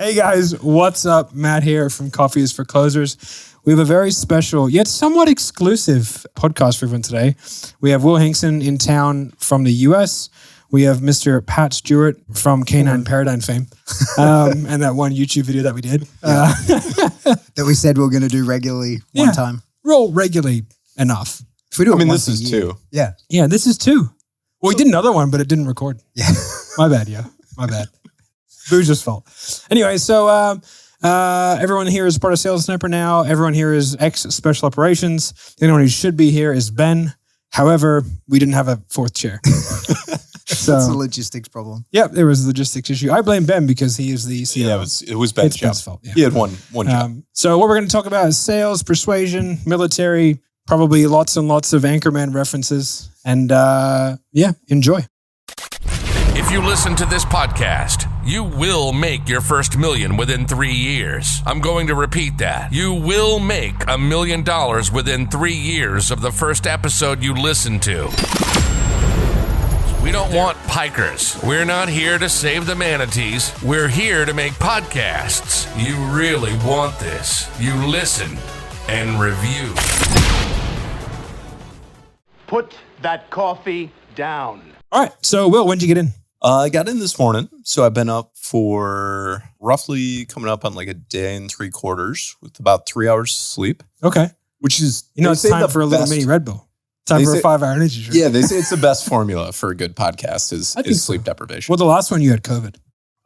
Hey guys, what's up? Matt here from Coffee is for Closers. We have a very special, yet somewhat exclusive podcast for everyone today. We have Will Hinkson in town from the US. We have Mr. Pat Stewart from Canine Paradigm fame, and that one YouTube video that we did. That we said we were going to do regularly one time. Roll regularly enough. If we do this is two. Yeah. Yeah, this is two. Well, we did another one, but it didn't record. Yeah. My bad, My bad. Booger's fault. Anyway, so everyone here is part of Sales Sniper now. Everyone here is ex-Special Operations. The only one who should be here is Ben. However, we didn't have a fourth chair. So it's a logistics problem. Yep, there was a logistics issue. I blame Ben because he is the CEO. Yeah, it was Ben's job. Ben's fault. Yeah. He had one job. So what we're going to talk about is sales, persuasion, military, probably lots and lots of Anchorman references. And enjoy. If you listen to this podcast, you will make your first million within 3 years. I'm going to repeat that. You will make $1 million within 3 years of the first episode you listen to. We don't want pikers. We're not here to save the manatees. We're here to make podcasts. You really want this. You listen and review. Put that coffee down. All right. So, Will, when did you get in? I got in this morning, so I've been up for roughly coming up on like a day and 3/4 with about 3 hours sleep. Okay. Which is, it's time for a little mini Red Bull. Time for a 5-hour energy drink. Yeah, they say it's the best formula for a good podcast is sleep deprivation. Well, the last one you had COVID.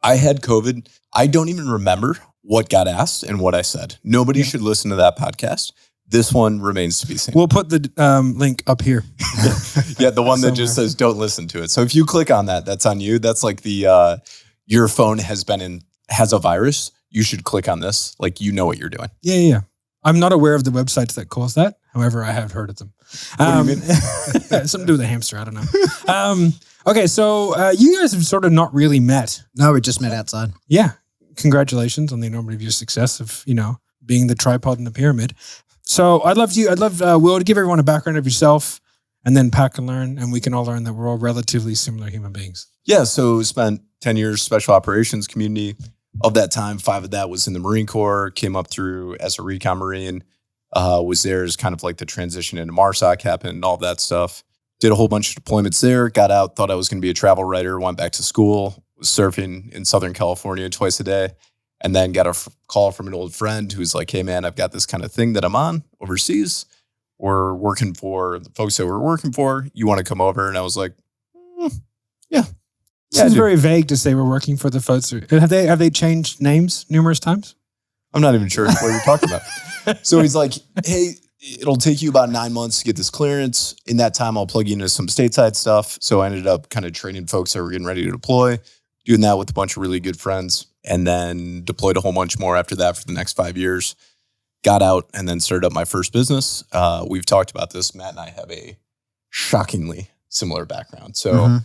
I had COVID. I don't even remember what got asked and what I said. Nobody should listen to that podcast. This one remains to be seen. We'll put the link up here. Yeah, the one that just says don't listen to it. So if you click on that, that's on you. That's like the your phone has a virus. You should click on this. Like you know what you're doing. Yeah. I'm not aware of the websites that cause that. However, I have heard of them. What do you mean? Something to do with a hamster. I don't know. Okay, so you guys have sort of not really met. No, we just met outside. Yeah. Congratulations on the enormity of your success of, being the tripod in the pyramid. So I'd love Will, to give everyone a background of yourself, and then Pat can learn, and we can all learn that we're all relatively similar human beings. Yeah, so spent 10 years special operations community. Of that time, 5 of that was in the Marine Corps, came up through as a recon Marine, was there as kind of like the transition into MARSOC happened and all of that stuff. Did a whole bunch of deployments there, got out, thought I was going to be a travel writer, went back to school, was surfing in Southern California twice a day. And then got a call from an old friend who's like, hey, man, I've got this kind of thing that I'm on overseas. We're working for the folks that we're working for. You want to come over? And I was like, yeah. Seems very vague to say we're working for the folks. Have they changed names numerous times? I'm not even sure what you're talking about. So he's like, hey, it'll take you about 9 months to get this clearance. In that time, I'll plug you into some stateside stuff. So I ended up kind of training folks that were getting ready to deploy, doing that with a bunch of really good friends. And then deployed a whole bunch more after that for the next 5 years. Got out and then started up my first business. We've talked about this. Matt and I have a shockingly similar background. So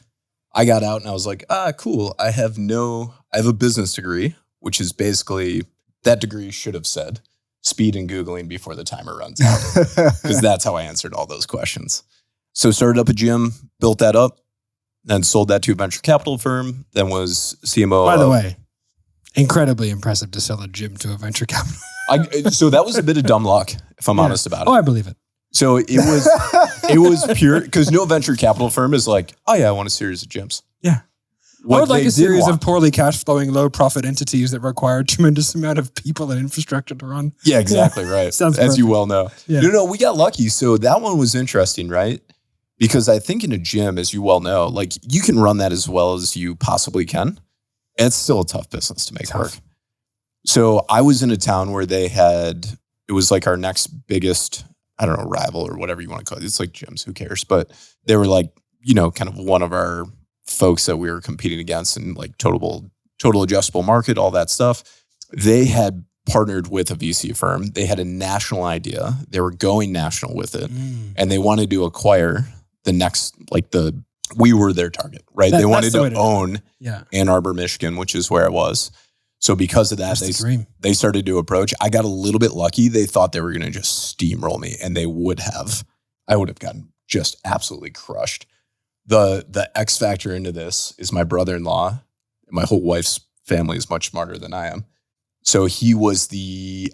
I got out and I was like, cool. I have a business degree, which is basically, that degree should have said speed and Googling before the timer runs out. Because that's how I answered all those questions. So started up a gym, built that up, then sold that to a venture capital firm, then was CMO. By the way, incredibly impressive to sell a gym to a venture capital. So that was a bit of dumb luck, if I'm honest about it. Oh, I believe it. So it was pure, because no venture capital firm is like, oh yeah, I want a series of gyms. Yeah. I would like a series of poorly cash flowing, low profit entities that require a tremendous amount of people and infrastructure to run. Yeah, exactly right. Sounds as perfect. you well know. Yeah. No, we got lucky. So that one was interesting, right? Because I think in a gym, as you well know, like you can run that as well as you possibly can. It's still a tough business to make work. So I was in a town where it was like our next biggest, I don't know, rival or whatever you want to call it. It's like gyms, who cares? But they were like, kind of one of our folks that we were competing against in like total adjustable market, all that stuff. They had partnered with a VC firm. They had a national idea. They were going national with it. And they wanted to acquire the next, we were their target, right? They wanted to own Ann Arbor, Michigan, which is where I was. So because of that, they started to approach. I got a little bit lucky. They thought they were going to just steamroll me, and they would have. I would have gotten just absolutely crushed. The X factor into this is my brother-in-law. My whole wife's family is much smarter than I am. So he was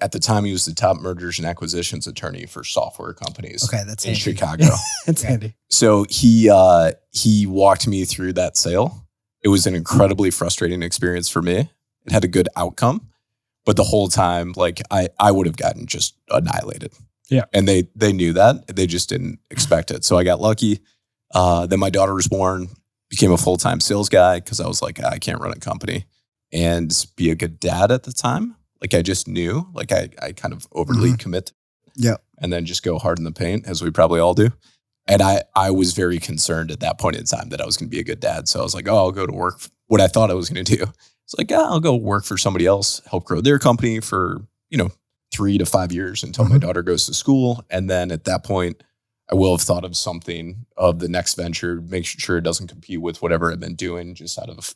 at the time, he was the top mergers and acquisitions attorney for software companies Okay, that's in handy. Chicago. It's handy. So he walked me through that sale. It was an incredibly frustrating experience for me. It had a good outcome, but the whole time, like I would have gotten just annihilated. Yeah. And they knew that. They just didn't expect it. So I got lucky. Then my daughter was born, became a full-time sales guy because I was like, I can't run a company and be a good dad at the time. Like I just knew, like I kind of overly commit. Yeah. And then just go hard in the paint, as we probably all do. And I was very concerned at that point in time that I was going to be a good dad. So I was like, I'll go to work. What I thought I was going to do. It's like, I'll go work for somebody else, help grow their company for, 3 to 5 years until my daughter goes to school. And then at that point, I will have thought of something of the next venture, make sure it doesn't compete with whatever I've been doing just out of,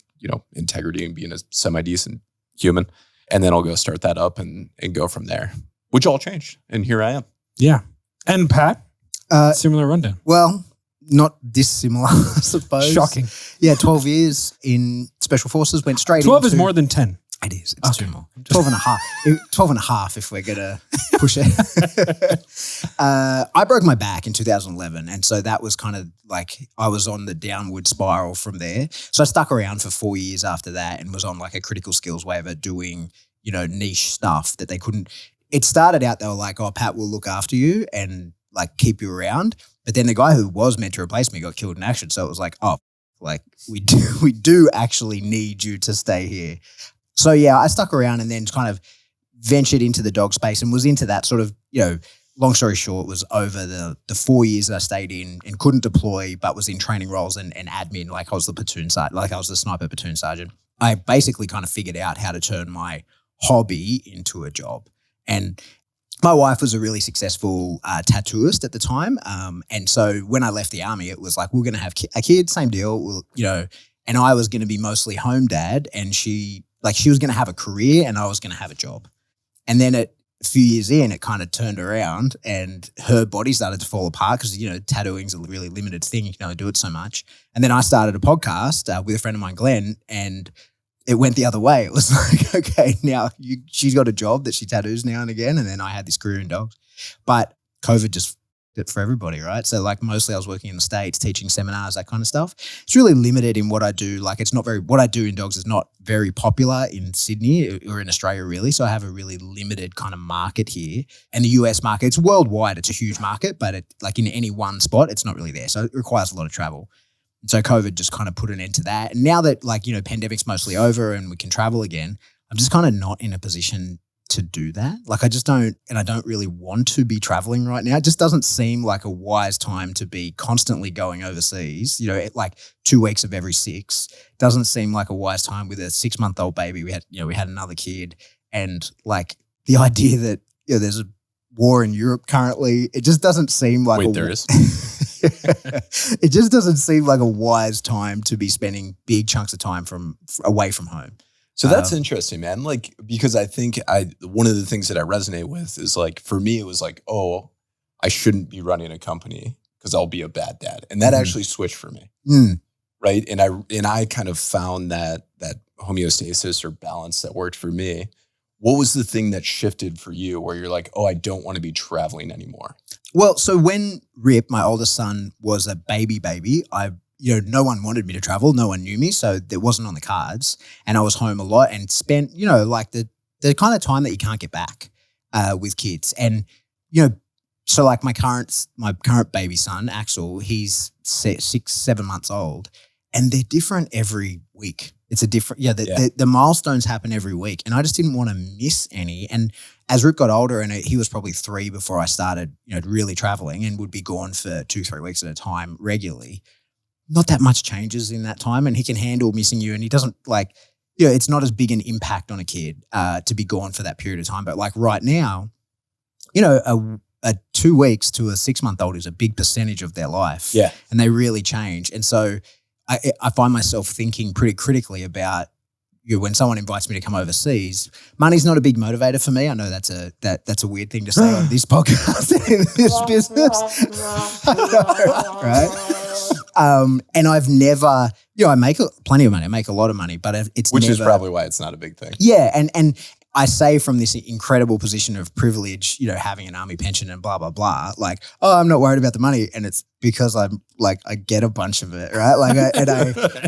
integrity and being a semi-decent human. And then I'll go start that up and go from there, which all changed. And here I am. Yeah. And Pat, similar rundown. Well, not dissimilar, I suppose. Shocking. Yeah, 12 years in Special Forces, went straight 12 into... is more than 10. It is. It's two more. 12 and a half. 12 and a half if we're going to push it. I broke my back in 2011. And so that was kind of like I was on the downward spiral from there. So I stuck around for 4 years after that and was on like a critical skills waiver doing, niche stuff that they couldn't. It started out, they were like, oh, Pat will look after you and like keep you around. But then the guy who was meant to replace me got killed in action. So it was like, oh, like we do actually need you to stay here. So yeah, I stuck around and then kind of ventured into the dog space and was into that sort of, long story short, was over the 4 years that I stayed in and couldn't deploy, but was in training roles and admin, like I was the platoon sergeant, like I was the sniper platoon sergeant. I basically kind of figured out how to turn my hobby into a job. And my wife was a really successful tattooist at the time. And so when I left the army, it was like, we're going to have a kid, same deal, and I was going to be mostly home dad and she was going to have a career and I was going to have a job. And then a few years in, it kind of turned around and her body started to fall apart because, tattooing is a really limited thing. You can only do it so much. And then I started a podcast with a friend of mine, Glenn, and it went the other way. It was like, okay, now she's got a job that she tattoos now and again. And then I had this career in dogs. But COVID just did it for everybody, right? So like mostly I was working in the States, teaching seminars, that kind of stuff. It's really limited in what I do. Like what I do in dogs is not very popular in Sydney or in Australia really. So I have a really limited kind of market here. And the US market, it's worldwide. It's a huge market, but in any one spot, it's not really there. So it requires a lot of travel. And so COVID just kind of put an end to that. And now that pandemic's mostly over and we can travel again, I'm just kind of not in a position to do that. Like I just don't, and I don't really want to be traveling right now. It just doesn't seem like a wise time to be constantly going overseas. Like 2 weeks of every 6 doesn't seem like a wise time with a 6-month-old baby. We had another kid, and like the idea that there's a war in Europe currently, it just doesn't seem like there is. It just doesn't seem like a wise time to be spending big chunks of time away from home. So that's interesting, man. Like, because I think one of the things that I resonate with is like, for me, it was like, oh, I shouldn't be running a company because I'll be a bad dad. And that actually switched for me. Right. And I kind of found that homeostasis or balance that worked for me. What was the thing that shifted for you where you're like, oh, I don't want to be traveling anymore? Well, so when Rip, my oldest son, was a baby, no one wanted me to travel. No one knew me. So it wasn't on the cards. And I was home a lot and spent, like the kind of time that you can't get back with kids. And, so like my current baby son, Axel, he's 6-7 months old and they're different every week. It's a different, the milestones happen every week. And I just didn't want to miss any. And as Rip got older, and he was probably 3 before I started, really traveling and would be gone for 2-3 weeks at a time regularly. Not that much changes in that time, and he can handle missing you, and he doesn't it's not as big an impact on a kid to be gone for that period of time. But like right now, a 2 weeks to a 6-month-old is a big percentage of their life. Yeah. And they really change. And so I find myself thinking pretty critically about when someone invites me to come overseas. Money's not a big motivator for me. I know that's a weird thing to say on this podcast in this business. I know, right? And I've never, I make plenty of money. I make a lot of money, but it's which never, is probably why it's not a big thing. Yeah, and I say from this incredible position of privilege, you know, having an army pension and blah, blah, blah, like, oh, I'm not worried about the money. And it's because I'm like, I get a bunch of it, right? Like,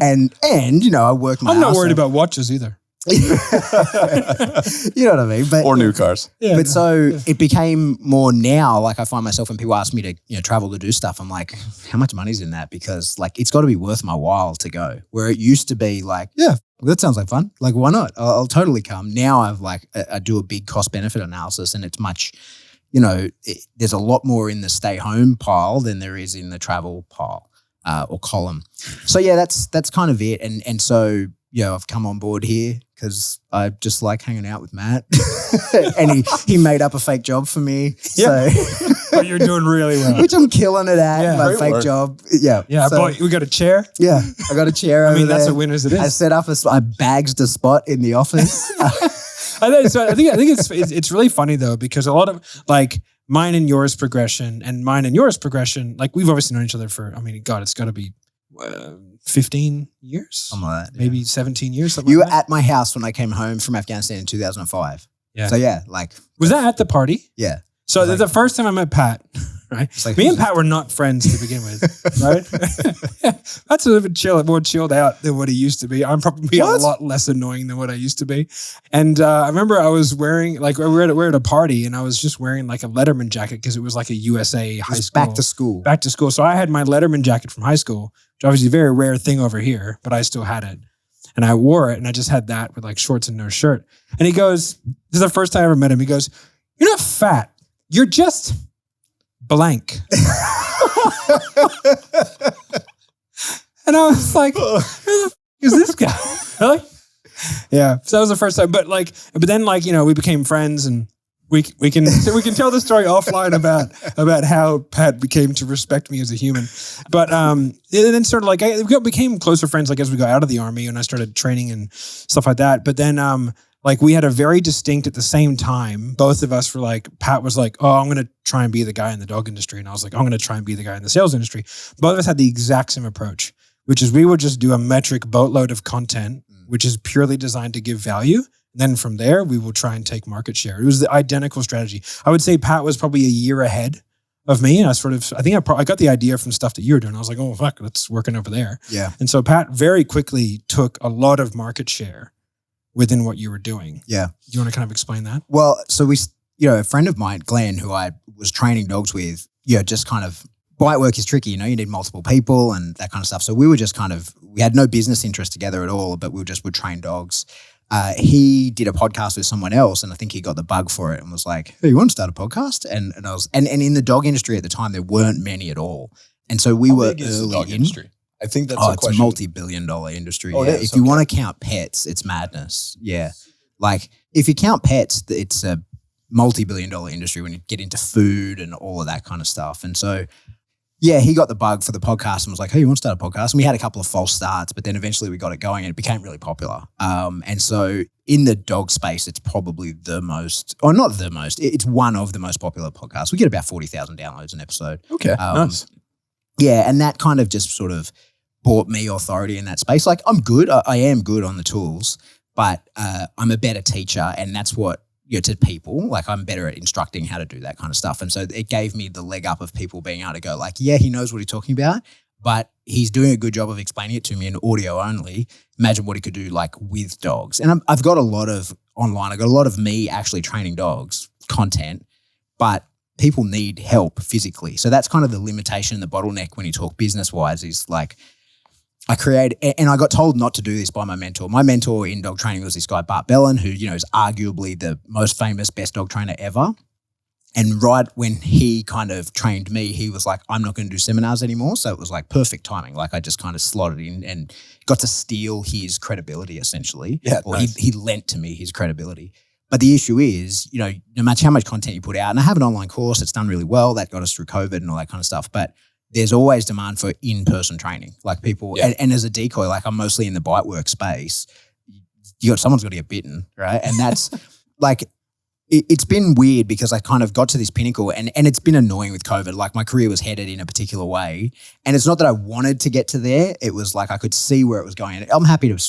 and you know, I work my I'm not ass worried off. about watches either. You know what I mean? But, Or new cars. Yeah. but so it became more now, like I find myself when people ask me to, you know, travel to do stuff, I'm like, how much money's in that? Because like, it's got to be worth my while to go. Where it used to be like, yeah, that sounds like fun. Like, why not? I'll totally come. Now I do a big cost benefit analysis, and it's much, you know, there's a lot more in the stay home pile than there is in the travel pile or column. So yeah, that's kind of it. And so, you know, I've come on board here because I just like hanging out with Matt, and he made up a fake job for me. Yeah. So, But you're doing really well. which I'm killing it at. Yeah. My Great fake work. job. Yeah. Yeah, So, we got a chair. yeah. I got a chair over I mean, that's there. a win as it I is. set up I bagged a spot in the office. I think it's really funny though, because a lot of like mine and yours progression, like we've obviously known each other for, I mean, God, it's got to be 15 years, Something like that. maybe 17 years. Something You were like that. at my house when I came home from Afghanistan in 2005. Yeah. So yeah, like, Was that at the party? yeah. So Like- the first time I met Pat, right? like- Me and Pat were not friends to begin with, right? That's a little bit more chilled out than what he used to be. I'm probably a lot less annoying than what I used to be. And I remember I was wearing, like, we're at a party, and I was just wearing like a Letterman jacket because it was like a USA high Just school. back to school. So I had my Letterman jacket from high school, which obviously is a very rare thing over here, but I still had it. And I wore it, and I just had that with like shorts and no shirt. And he goes, this is the first time I ever met him. He goes, "You're not fat. You're just blank." And I was like, who the f- is this guy? Really? Yeah. So that was the first time. But then like, you know, we became friends, and we can tell the story offline about how Pat became to respect me as a human. But and then sort of like we became closer friends like as we got out of the army, and I started training and stuff like that. But then like we had a very distinct at the same time. Both of us were like, Pat was like, "Oh, I'm going to try and be the guy in the dog industry," and I was like, "I'm going to try and be the guy in the sales industry." Both of us had the exact same approach, which is we would just do a metric boatload of content, which is purely designed to give value. And then from there, we will try and take market share. It was the identical strategy. I would say Pat was probably a year ahead of me. And I got the idea from stuff that you were doing. I was like, oh, fuck, that's working over there. Yeah. And so Pat very quickly took a lot of market share within what you were doing. Yeah. Do you want to kind of explain that? Well, so a friend of mine, Glenn, who I was training dogs with, just kind of, bite work is tricky, you know, you need multiple people and that kind of stuff. So we were just we had no business interest together at all, but would train dogs. He did a podcast with someone else, and I think he got the bug for it and was like, "Hey, you want to start a podcast?" And I was, and in the dog industry at the time, there weren't many at all. And so we were Big is the early dog in. industry. I think that's Oh, a it's a question. multi-billion-dollar industry. Oh, it yeah. is? If you Okay. want to count pets, it's madness. Yeah. Like if you count pets, it's a multi-billion-dollar industry when you get into food and all of that kind of stuff. And so, yeah, he got the bug for the podcast and was like, "Hey, you want to start a podcast?" And we had a couple of false starts, but then eventually we got it going and it became really popular. And so in the dog space, it's probably it's one of the most popular podcasts. We get about 40,000 downloads an episode. Okay, nice. Yeah, and that kind of just sort of bought me authority in that space. Like I'm good. I am good on the tools, but I'm a better teacher, and that's what, to people, like I'm better at instructing how to do that kind of stuff. And so it gave me the leg up of people being able to go like, yeah, he knows what he's talking about, but he's doing a good job of explaining it to me in audio only. Imagine what he could do like with dogs. And I've got a lot of online. I got a lot of me actually training dogs content, but people need help physically. So that's kind of the limitation, the bottleneck when you talk business wise is like, I got told not to do this by my mentor. My mentor in dog training was this guy, Bart Bellin, who, is arguably the most famous, best dog trainer ever. And right when he kind of trained me, he was like, "I'm not going to do seminars anymore." So it was like perfect timing. Like I just kind of slotted in and got to steal his credibility essentially. Yeah, or nice. he lent to me his credibility. But the issue is, no matter how much content you put out, and I have an online course, it's done really well. That got us through COVID and all that kind of stuff. But there's always demand for in-person training. Like people, Yeah. and as a decoy, like I'm mostly in the bite work space, someone's got to get bitten, right? And that's like, it's been weird because I kind of got to this pinnacle and it's been annoying with COVID. Like my career was headed in a particular way. And it's not that I wanted to get to there. It was like I could see where it was going. And I'm happy to,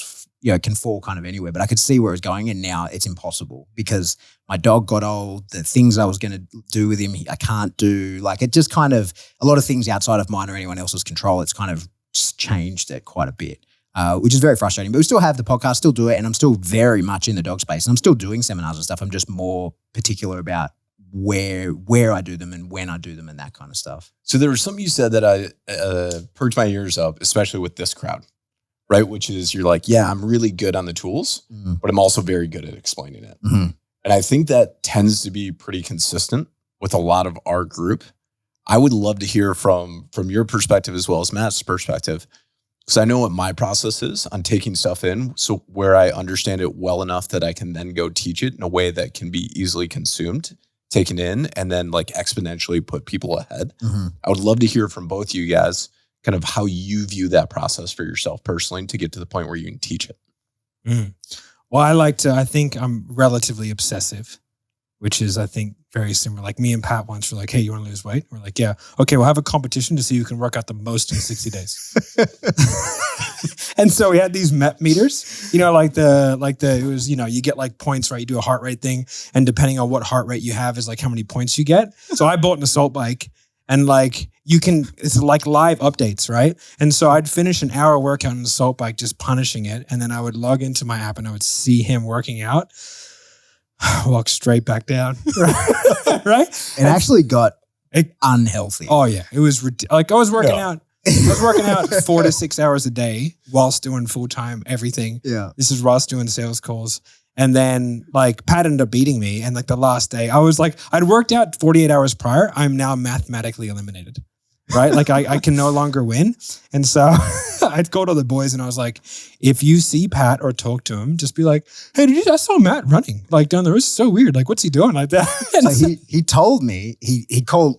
can fall kind of anywhere, but I could see where it was going, and now it's impossible because my dog got old. The things I was going to do with him, I can't do. Like it just kind of, a lot of things outside of mine or anyone else's control, it's kind of changed it quite a bit, which is very frustrating. But we still have the podcast, still do it, and I'm still very much in the dog space, and I'm still doing seminars and stuff. I'm just more particular about where I do them and when I do them and that kind of stuff. So there was something you said that I perked my ears up, especially with this crowd, right? Which is you're like, yeah, I'm really good on the tools, but I'm also very good at explaining it. Mm-hmm. And I think that tends to be pretty consistent with a lot of our group. I would love to hear from your perspective as well as Matt's perspective, because I know what my process is on taking stuff in. So where I understand it well enough that I can then go teach it in a way that can be easily consumed, taken in, and then like exponentially put people ahead. Mm-hmm. I would love to hear from both you guys kind of how you view that process for yourself personally to get to the point where you can teach it. Mm. Well, I think I'm relatively obsessive, which is, I think, very similar. Like me and Pat once were like, hey, you want to lose weight? We're like, yeah. Okay, we'll have a competition to see who can work out the most in 60 days. And so we had these MEP meters, it was, you get like points, right? You do a heart rate thing. And depending on what heart rate you have is like how many points you get. So I bought an assault bike and like it's like live updates, right? And so I'd finish an hour workout on an assault bike, just punishing it. And then I would log into my app and I would see him working out, walk straight back down, right? It actually got unhealthy. Oh yeah. It was like I was working out. I was working out 4 to 6 hours a day whilst doing full-time everything. Yeah. This is Ross doing sales calls. And then like Pat ended up beating me. And like the last day I was like, I'd worked out 48 hours prior. I'm now mathematically eliminated, right? Like I can no longer win. And so I'd go to the boys and I was like, if you see Pat or talk to him, just be like, hey, I saw Matt running like down the road. It's so weird. Like, what's he doing like that? So he told me, he called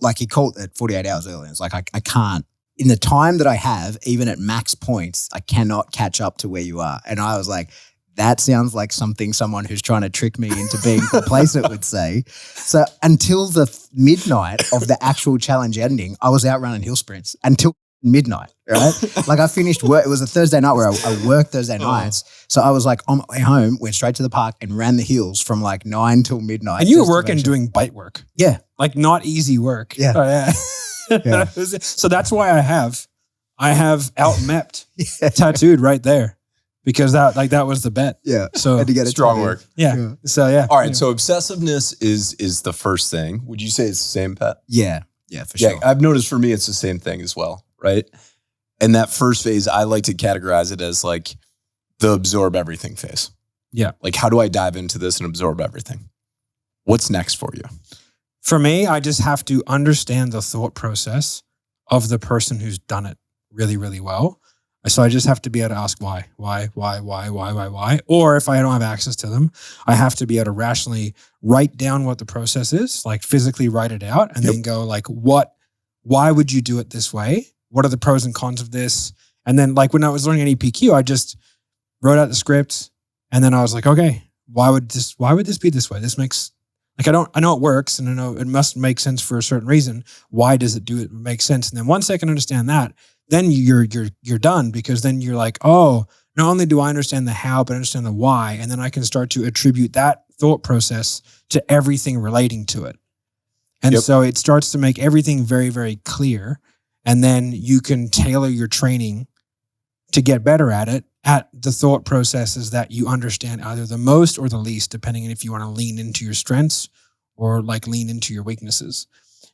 at 48 hours early. And it's like, I can't. In the time that I have, even at max points, I cannot catch up to where you are. And I was like, that sounds like something someone who's trying to trick me into being complacent would say. So until the midnight of the actual challenge ending, I was out running hill sprints until midnight, right? Like I finished work. It was a Thursday night where I worked Thursday nights. So I was like on my way home, went straight to the park and ran the hills from like 9 till midnight. And you were working doing bite work. Yeah. Like not easy work. Yeah. Oh, yeah. Yeah. So that's why I have out-mepped tattooed right there because that was the bet. Yeah. So had to get it Strong work. Yeah. So yeah. All right. So obsessiveness is the first thing. Would you say it's the same, Pat? Yeah. Yeah, for sure. Yeah. I've noticed for me, it's the same thing as well. Right. And that first phase, I like to categorize it as like the absorb everything phase. Yeah. Like how do I dive into this and absorb everything? What's next for you? For me, I just have to understand the thought process of the person who's done it really, really well. So I just have to be able to ask why. Or if I don't have access to them, I have to be able to rationally write down what the process is, like physically write it out and then go like, why would you do it this way? What are the pros and cons of this? And then like when I was learning NEPQ, I just wrote out the script and then I was like, okay, why would this be this way? This makes like, I know it works and I know it must make sense for a certain reason. Why does it make sense? And then once I can understand that, then you're done because then you're like, oh, not only do I understand the how, but I understand the why. And then I can start to attribute that thought process to everything relating to it. And so it starts to make everything very, very clear. And then you can tailor your training to get better at it at the thought processes that you understand either the most or the least, depending on if you want to lean into your strengths or like lean into your weaknesses,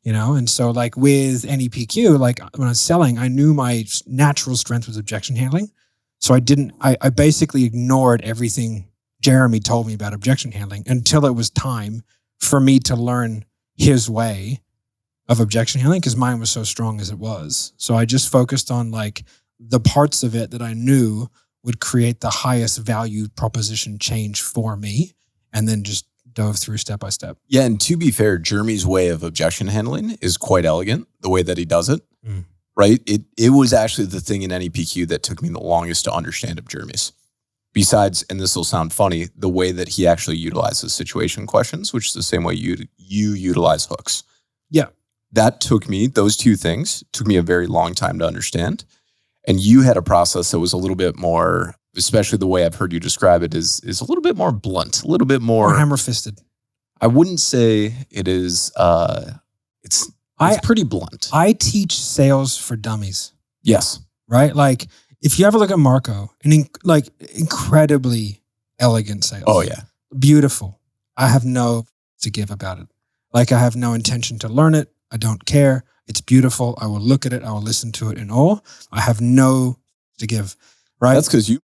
And so like with NEPQ, like when I was selling, I knew my natural strength was objection handling. So I basically ignored everything Jeremy told me about objection handling until it was time for me to learn his way of objection handling because mine was so strong as it was. So I just focused on like the parts of it that I knew would create the highest value proposition change for me and then just dove through step by step. Yeah. And to be fair, Jeremy's way of objection handling is quite elegant, the way that he does it, right? It was actually the thing in NEPQ that took me the longest to understand of Jeremy's. Besides, and this will sound funny, the way that he actually utilizes situation questions, which is the same way you utilize hooks. Yeah. Those two things took me a very long time to understand. And you had a process that was a little bit more especially the way I've heard you describe it, is a little bit more blunt, a little bit more Or hammer-fisted. I wouldn't say it is. It's pretty blunt. I teach sales for dummies. Yes. Right? Like, if you ever look at Marco, incredibly elegant sales. Oh, yeah. Beautiful. I have no to give about it. Like, I have no intention to learn it. I don't care. It's beautiful. I will look at it. I will listen to it in awe. I have no to give. Right? That's because you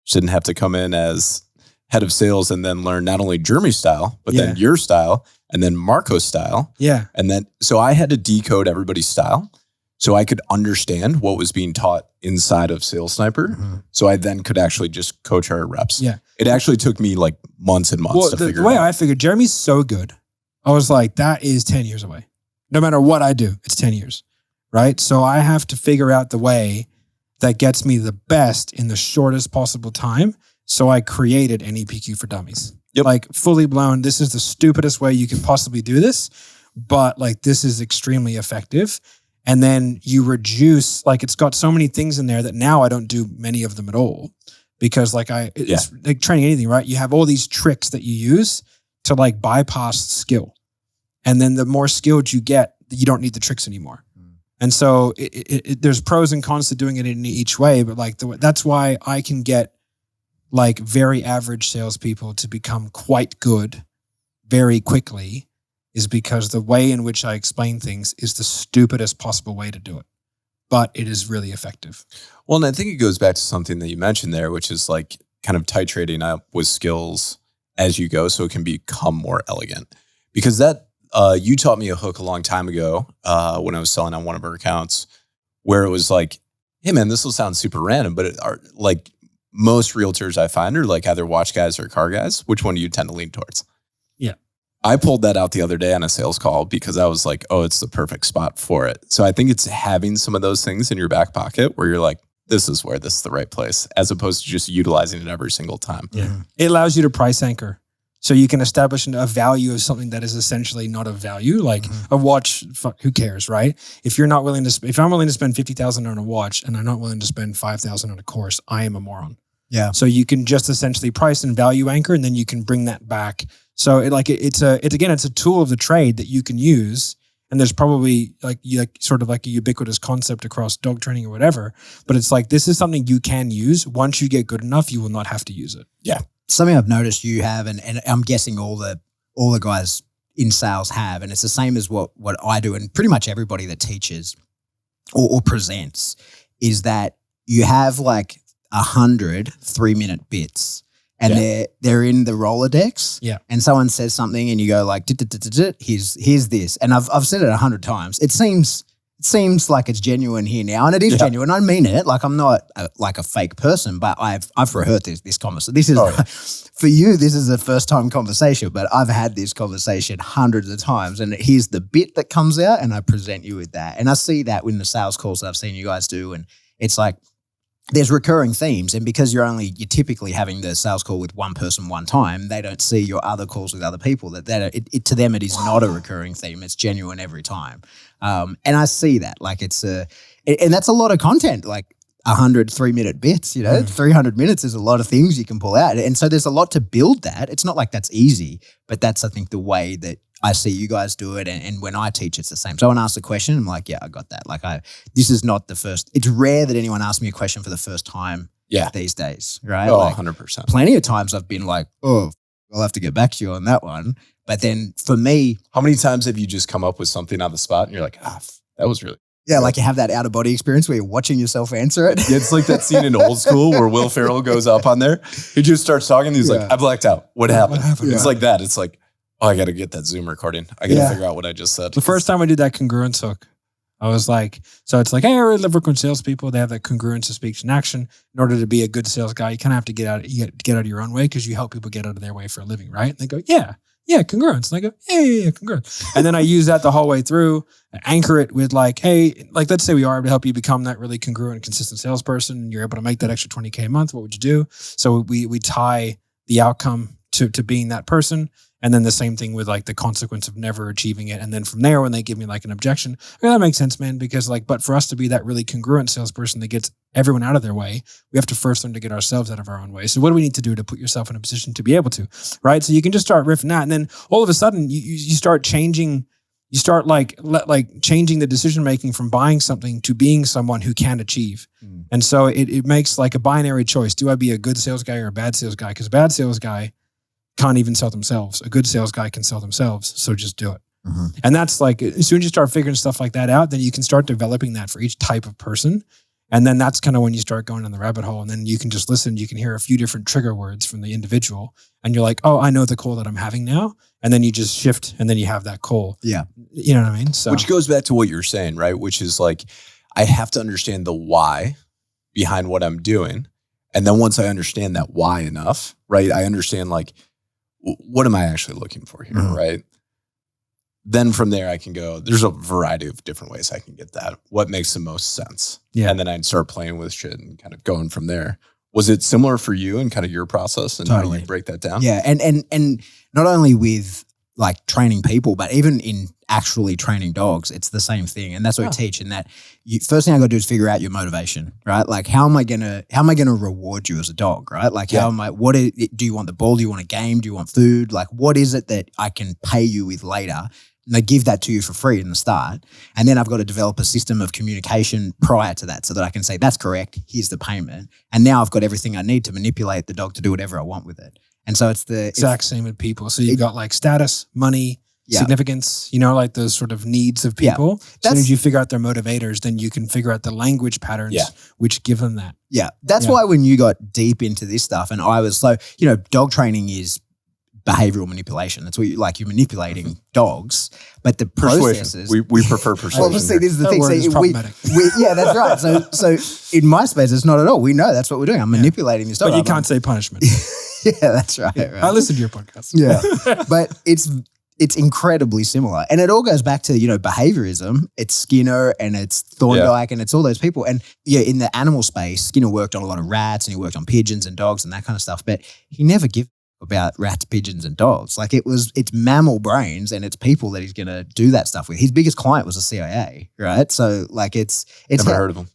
shouldn't have to come in as head of sales and then learn not only Jeremy's style, but then your style and then Marco's style. Yeah. And then, so I had to decode everybody's style so I could understand what was being taught inside of Sales Sniper. Mm-hmm. So I then could actually just coach our reps. Yeah. It actually took me like months and months to figure the way it out. I figured, Jeremy's so good. I was like, that is 10 years away. No matter what I do, it's 10 years. Right? So I have to figure out the way that gets me the best in the shortest possible time. So I created NEPQ for Dummies. Yep. Like, fully blown, this is the stupidest way you can possibly do this, but like, this is extremely effective. And then you reduce, like, it's got so many things in there that now I don't do many of them at all, because it's like training anything, right? You have all these tricks that you use to like bypass skill. And then the more skilled you get, you don't need the tricks anymore. And so there's pros and cons to doing it in each way, but like that's why I can get like very average salespeople to become quite good very quickly, is because the way in which I explain things is the stupidest possible way to do it, but it is really effective. Well, and I think it goes back to something that you mentioned there, which is like kind of titrating up with skills as you go so it can become more elegant. Because that, you taught me a hook a long time ago when I was selling on one of our accounts, where it was like, hey man, this will sound super random, but like most realtors I find are like either watch guys or car guys. Which one do you tend to lean towards? Yeah. I pulled that out the other day on a sales call because I was like, oh, it's the perfect spot for it. So I think it's having some of those things in your back pocket where you're like, this is the right place, as opposed to just utilizing it every single time. Yeah. It allows you to price anchor. So you can establish a value of something that is essentially not a value, like a watch. Who cares, right? If you're not willing to, if I'm willing to spend $50,000 on a watch and I'm not willing to spend $5,000 on a course, I am a moron. Yeah. So you can just essentially price and value anchor, and then you can bring that back. So it's a tool of the trade that you can use. And there's probably sort of like a ubiquitous concept across dog training or whatever. But it's like, this is something you can use. Once you get good enough, you will not have to use it. Yeah. Something I've noticed you have, and I'm guessing all the guys in sales have, and it's the same as what I do, and pretty much everybody that teaches or presents, is that you have like 100 3-minute bits, and they're in the rolodex. Yeah. And someone says something, and you go like, here's this, and I've said it 100 times. It seems like it's genuine here now, and it is genuine. I mean it. Like, I'm not like a fake person, but I've rehearsed this conversation. This is for you. This is a first time conversation, but I've had this conversation hundreds of times. And here's the bit that comes out, and I present you with that. And I see that in the sales calls that I've seen you guys do, and it's like there's recurring themes. And because you're typically having the sales call with one person one time, they don't see your other calls with other people. To them, it is not a recurring theme. It's genuine every time. And I see that, like, and that's a lot of content, like 100 3-minute bits, 300 minutes is a lot of things you can pull out. And so there's a lot to build that. It's not like that's easy, but that's, I think, the way that I see you guys do it. And when I teach, it's the same. Someone asks a question, I'm like, yeah, I got that. Like, this is not the first, it's rare that anyone asks me a question for the first time these days, right? Oh, like, 100%. Plenty of times I've been like, oh, I'll have to get back to you on that one. But then for me, how many times have you just come up with something on the spot and you're like, that was really like you have that out of body experience where you're watching yourself answer it. Yeah, it's like that scene in Old School where Will Ferrell goes up on there. He just starts talking. And he's like, I blacked out. What happened? It's like that. It's like, oh, I got to get that Zoom recording. I got to figure out what I just said. The first time I did that congruence hook, I was like, so it's like, hey, I really love working with salespeople. They have that congruence of speech and action. In order to be a good sales guy, you kind of have to get out of your own way, because you help people get out of their way for a living, right? And they go, yeah, congruence. And I go, yeah, congruence. And then I use that the whole way through, anchor it with like, hey, like, let's say we are able to help you become that really congruent, consistent salesperson, and you're able to make that extra $20K a month. What would you do? So we tie the outcome to being that person. And then the same thing with like the consequence of never achieving it. And then from there, when they give me like an objection, that makes sense, man. Because like, but for us to be that really congruent salesperson that gets everyone out of their way, we have to first learn to get ourselves out of our own way. So what do we need to do to put yourself in a position to be able to, right? So you can just start riffing that. And then all of a sudden you start changing, you start like changing the decision-making from buying something to being someone who can achieve. And so it makes like a binary choice. Do I be a good sales guy or a bad sales guy? Because a bad sales guy can't even sell themselves. A good sales guy can sell themselves. So just do it. And that's like, as soon as you start figuring stuff like that out, then you can start developing that for each type of person. And then that's kind of when you start going down the rabbit hole. And then you can just listen. You can hear a few different trigger words from the individual. And you're like, oh, I know the call that I'm having now. And then you just shift and then you have that call. Yeah. You know what I mean? So, which goes back to what you're saying, right? Which is like, I have to understand the why behind what I'm doing. And then once I understand that why enough, right? I understand like, what am I actually looking for here, right? Then from there, I can go, there's a variety of different ways I can get that. What makes the most sense? Yeah. And then I'd start playing with shit and kind of going from there. Was it similar for you and kind of your process and how you break that down? Yeah. And not only with like training people, but even in actually training dogs, it's the same thing. And that's what we teach. And that first thing I got to do is figure out your motivation, right? Like how am I gonna reward you as a dog, right? Like do you want the ball? Do you want a game? Do you want food? Like what is it that I can pay you with later? And they give that to you for free in the start. And then I've got to develop a system of communication prior to that so that I can say, that's correct. Here's the payment. And now I've got everything I need to manipulate the dog to do whatever I want with it. And so it's the exact same with people. So you've got like status, money, significance, you know, like those sort of needs of people. As soon as you figure out their motivators, then you can figure out the language patterns which give them that. Yeah. That's why when you got deep into this stuff and I was so, you know, dog training is behavioral manipulation. That's what you're manipulating dogs, but the processes. We prefer persuasion. Well, see, this is the thing. See, that's right. So in my space, it's not at all. We know that's what we're doing. I'm manipulating this dog. But you can't say punishment. Yeah, that's right. I listened to your podcast. Yeah, but it's incredibly similar, and it all goes back to behaviorism. It's Skinner and it's Thorndike and it's all those people. And in the animal space, Skinner worked on a lot of rats and he worked on pigeons and dogs and that kind of stuff. But he never gave about rats, pigeons, and dogs. Like it's mammal brains and it's people that he's going to do that stuff with. His biggest client was the CIA, right? So like it's never heard of him.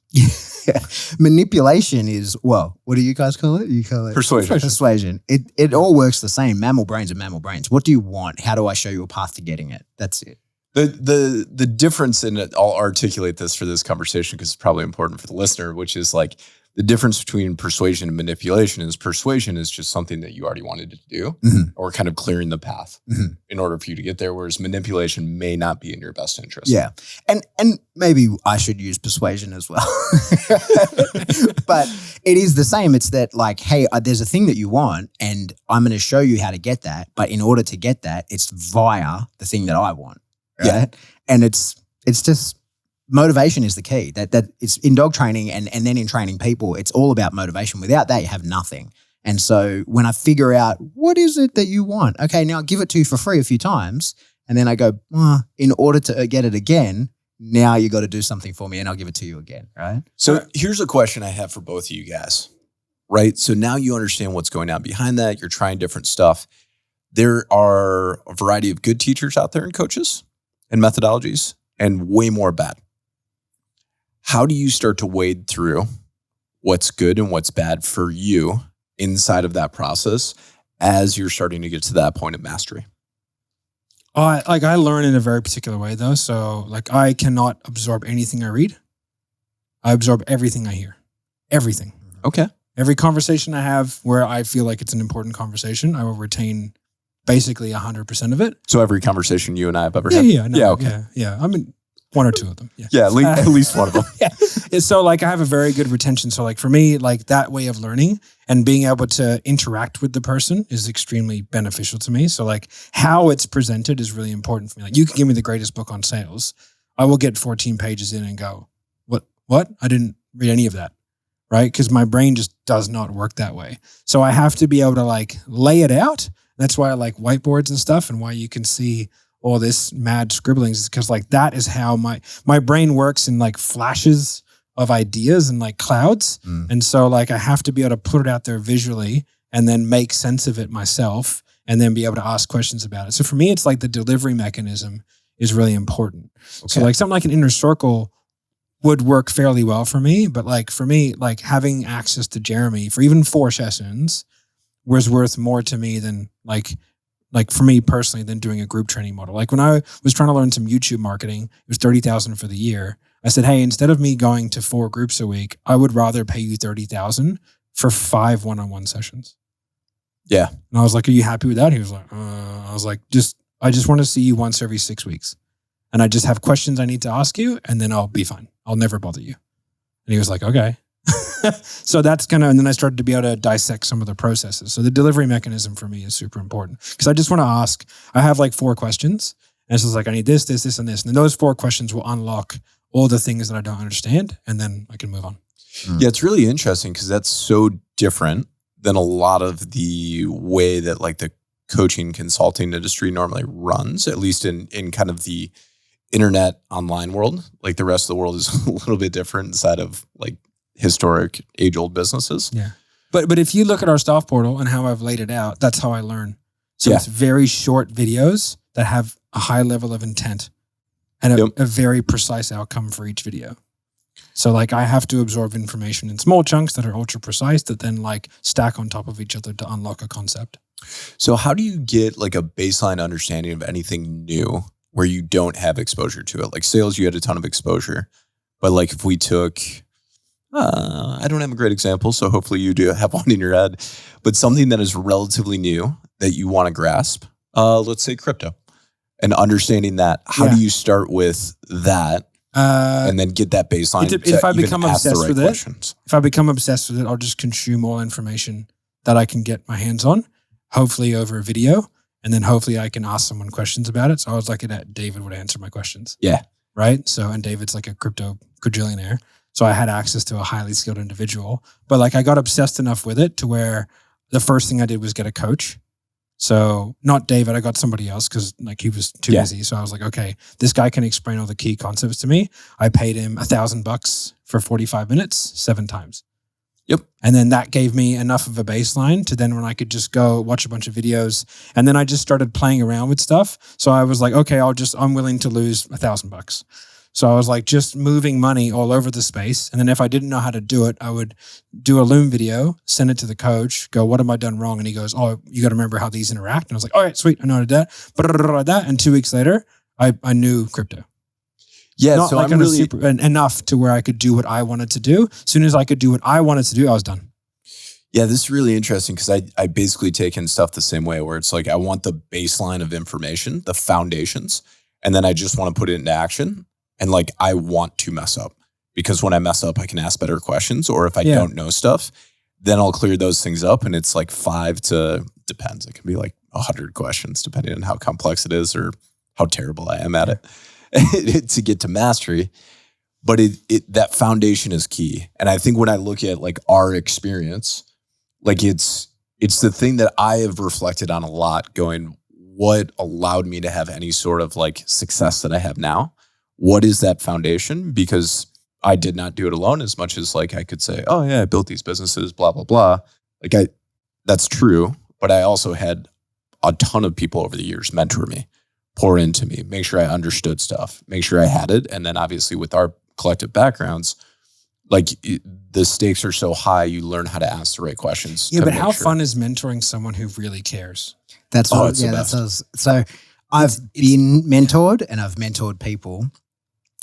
Manipulation is, well, what do you guys call it? You call it persuasion. It all works the same. Mammal brains are mammal brains. What do you want? How do I show you a path to getting it? That's it. The difference in it, I'll articulate this for this conversation because it's probably important for the listener, which is like the difference between persuasion and manipulation is persuasion is just something that you already wanted to do or kind of clearing the path in order for you to get there, whereas manipulation may not be in your best interest. Yeah. And maybe I should use persuasion as well. But it is the same. It's that like, hey, there's a thing that you want and I'm going to show you how to get that. But in order to get that, it's via the thing that I want. Right? Yeah. And it's just motivation is the key. That it's in dog training and then in training people, it's all about motivation. Without that, you have nothing. And so when I figure out what is it that you want, okay, now I'll give it to you for free a few times. And then I go, in order to get it again, now you got to do something for me and I'll give it to you again, right? So here's a question I have for both of you guys, right? So now you understand what's going on behind that. You're trying different stuff. There are a variety of good teachers out there and coaches and methodologies and way more bad. How do you start to wade through what's good and what's bad for you inside of that process as you're starting to get to that point of mastery? I learn in a very particular way though. So like I cannot absorb anything I read. I absorb everything I hear. Everything. Okay. Every conversation I have where I feel like it's an important conversation, I will retain basically 100% of it. So every conversation you and I have ever had? Yeah. I mean, one or two of them. Yeah, at least one of them. Yeah. So like I have a very good retention. So like for me, like that way of learning and being able to interact with the person is extremely beneficial to me. So like how it's presented is really important for me. Like you can give me the greatest book on sales. I will get 14 pages in and go, what? I didn't read any of that. Right? Because my brain just does not work that way. So I have to be able to like lay it out. That's why I like whiteboards and stuff and why you can see all this mad scribblings is because like that is how my brain works in like flashes of ideas and like clouds. And so like I have to be able to put it out there visually and then make sense of it myself and then be able to ask questions about it. So for me, it's like the delivery mechanism is really important. Okay. So like something like an inner circle would work fairly well for me. But like for me, like having access to Jeremy for even 4 sessions was worth more to me than like for me personally than doing a group training model. Like when I was trying to learn some YouTube marketing, it was $30,000 for the year. I said, hey, instead of me going to 4 groups a week, I would rather pay you $30,000 for 5 one-on-one sessions. Yeah. And I was like, are you happy with that? He was like, I was like, I just want to see you once every 6 weeks. And I just have questions I need to ask you, and then I'll be fine. I'll never bother you. And he was like, okay. So that's kind of, and then I started to be able to dissect some of the processes. So the delivery mechanism for me is super important because I just want to ask, I have like 4 questions and it's just like, I need this, this, this, and this. And then those 4 questions will unlock all the things that I don't understand. And then I can move on. Yeah. It's really interesting because that's so different than a lot of the way that like the coaching consulting industry normally runs, at least in kind of the internet online world. Like the rest of the world is a little bit different inside of like historic age-old businesses. Yeah. But if you look at our staff portal and how I've laid it out, that's how I learn. So it's very short videos that have a high level of intent and a very precise outcome for each video. So like I have to absorb information in small chunks that are ultra precise that then like stack on top of each other to unlock a concept. So how do you get like a baseline understanding of anything new where you don't have exposure to it? Like sales, you had a ton of exposure, but like if we took, I don't have a great example, so hopefully you do have one in your head, but something that is relatively new that you want to grasp, let's say crypto, and understanding that, how do you start with that and then get that baseline? If I become obsessed with it, if I become obsessed with it, I'll just consume all information that I can get my hands on, hopefully over a video, and then hopefully I can ask someone questions about it. So I was lucky that David would answer my questions. Yeah. Right. So, and David's like a crypto quadrillionaire. So I had access to a highly skilled individual, but like I got obsessed enough with it to where the first thing I did was get a coach. So not David, I got somebody else because like he was too busy. So I was like, okay, this guy can explain all the key concepts to me. I paid him $1,000 for 45 minutes, 7 times. Yep. And then that gave me enough of a baseline to then when I could just go watch a bunch of videos. And then I just started playing around with stuff. So I was like, okay, I'm willing to lose $1,000. So I was like just moving money all over the space. And then if I didn't know how to do it, I would do a Loom video, send it to the coach, go, what have I done wrong? And he goes, oh, you got to remember how these interact. And I was like, all right, sweet. I know how to do that. And 2 weeks later, I knew crypto. Yeah. Not so like I'm really enough to where I could do what I wanted to do. As soon as I could do what I wanted to do, I was done. Yeah, this is really interesting because I basically take in stuff the same way where it's like I want the baseline of information, the foundations, and then I just want to put it into action. And like I want to mess up because when I mess up, I can ask better questions. Or if I don't know stuff, then I'll clear those things up. And it's like 5 to, depends. It can be like 100 questions depending on how complex it is or how terrible I am at it to get to mastery. But that foundation is key. And I think when I look at like our experience, like it's the thing that I have reflected on a lot going, what allowed me to have any sort of like success that I have now? What is that foundation? Because I did not do it alone as much as like I could say, oh yeah, I built these businesses, blah, blah, blah. Like that's true. But I also had a ton of people over the years mentor me, pour into me, make sure I understood stuff, make sure I had it. And then obviously with our collective backgrounds, like the stakes are so high, you learn how to ask the right questions. Yeah, but how fun is mentoring someone who really cares? That's what, so I've been mentored and I've mentored people.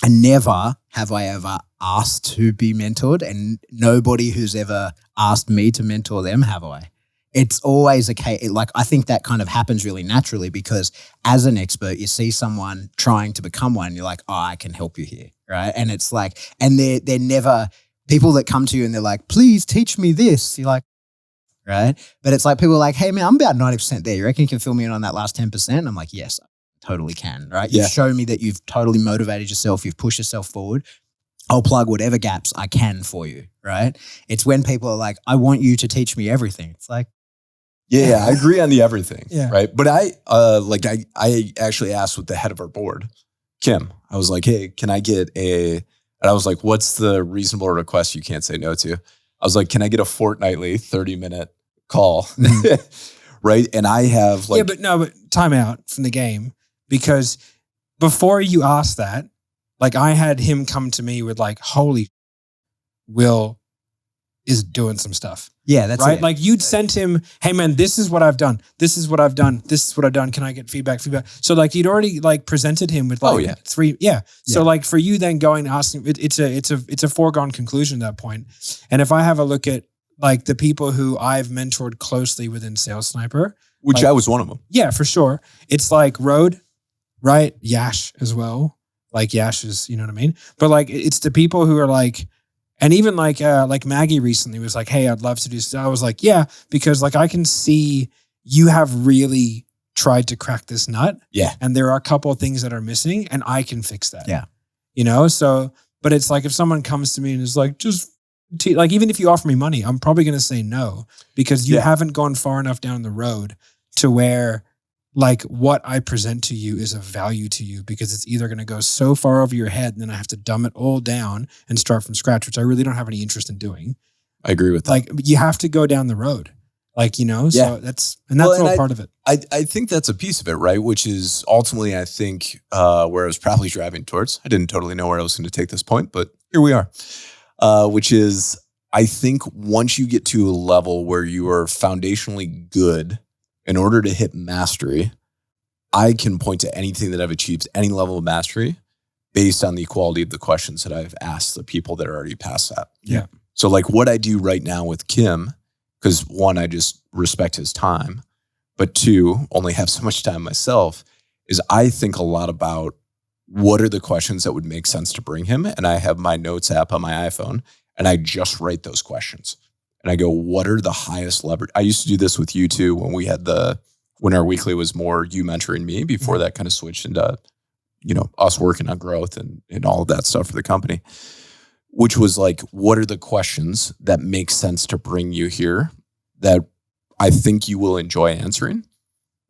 And never have I ever asked to be mentored, and nobody who's ever asked me to mentor them have I. It's always like I think that kind of happens really naturally because as an expert, you see someone trying to become one, you're like, oh, I can help you here, right? And it's like, and they're never people that come to you and they're like, please teach me this. You're like, right? But it's like people are like, hey man, I'm about 90% there. You reckon you can fill me in on that last 10%? I'm like, yes. Totally can, right? You've shown me that you've totally motivated yourself. You've pushed yourself forward. I'll plug whatever gaps I can for you, right? It's when people are like, I want you to teach me everything. It's like, yeah, I agree on the everything, yeah, right? But I actually asked with the head of our board, Kim. I was like, hey, can I get and I was like, what's the reasonable request you can't say no to? I was like, can I get a fortnightly 30-minute call? right? And I have like, but time out from the game, because before you asked that, like I had him come to me with like, holy, Will is doing some stuff. Yeah, that's right. it. Like you'd sent him, hey man, this is what I've done. This is what I've done. This is what I've done. Can I get feedback? So like you'd already like presented him with like 3. Yeah. So like for you then going and asking, it's a foregone conclusion at that point. And if I have a look at like the people who I've mentored closely within Sales Sniper, which like, I was one of them. Yeah, for sure. It's like Rode, right? Yash as well. Like Yash is, you know what I mean? But like it's the people who are like, and even like Maggie recently was like, hey, I'd love to do stuff. I was like, yeah, because like I can see you have really tried to crack this nut. Yeah. And there are a couple of things that are missing and I can fix that. Yeah. You know, so, but it's like if someone comes to me and is like, like even if you offer me money, I'm probably going to say no, because you haven't gone far enough down the road to where like what I present to you is of value to you, because it's either going to go so far over your head and then I have to dumb it all down and start from scratch, which I really don't have any interest in doing. I agree with that. Like you have to go down the road, like, you know, so that's all part of it. I think that's a piece of it, right? Which is ultimately, I think, where I was probably driving towards. I didn't totally know where I was going to take this point, but here we are. Which is, I think once you get to a level where you are foundationally good, in order to hit mastery, I can point to anything that I've achieved, any level of mastery, based on the quality of the questions that I've asked the people that are already past that. Yeah. So like what I do right now with Kim, because 1, I just respect his time, but 2, only have so much time myself, is I think a lot about what are the questions that would make sense to bring him. And I have my notes app on my iPhone and I just write those questions. And I go, what are the highest leverage? I used to do this with you too when we had when our weekly was more you mentoring me before that kind of switched into, you know, us working on growth and all of that stuff for the company, which was like, what are the questions that make sense to bring you here that I think you will enjoy answering?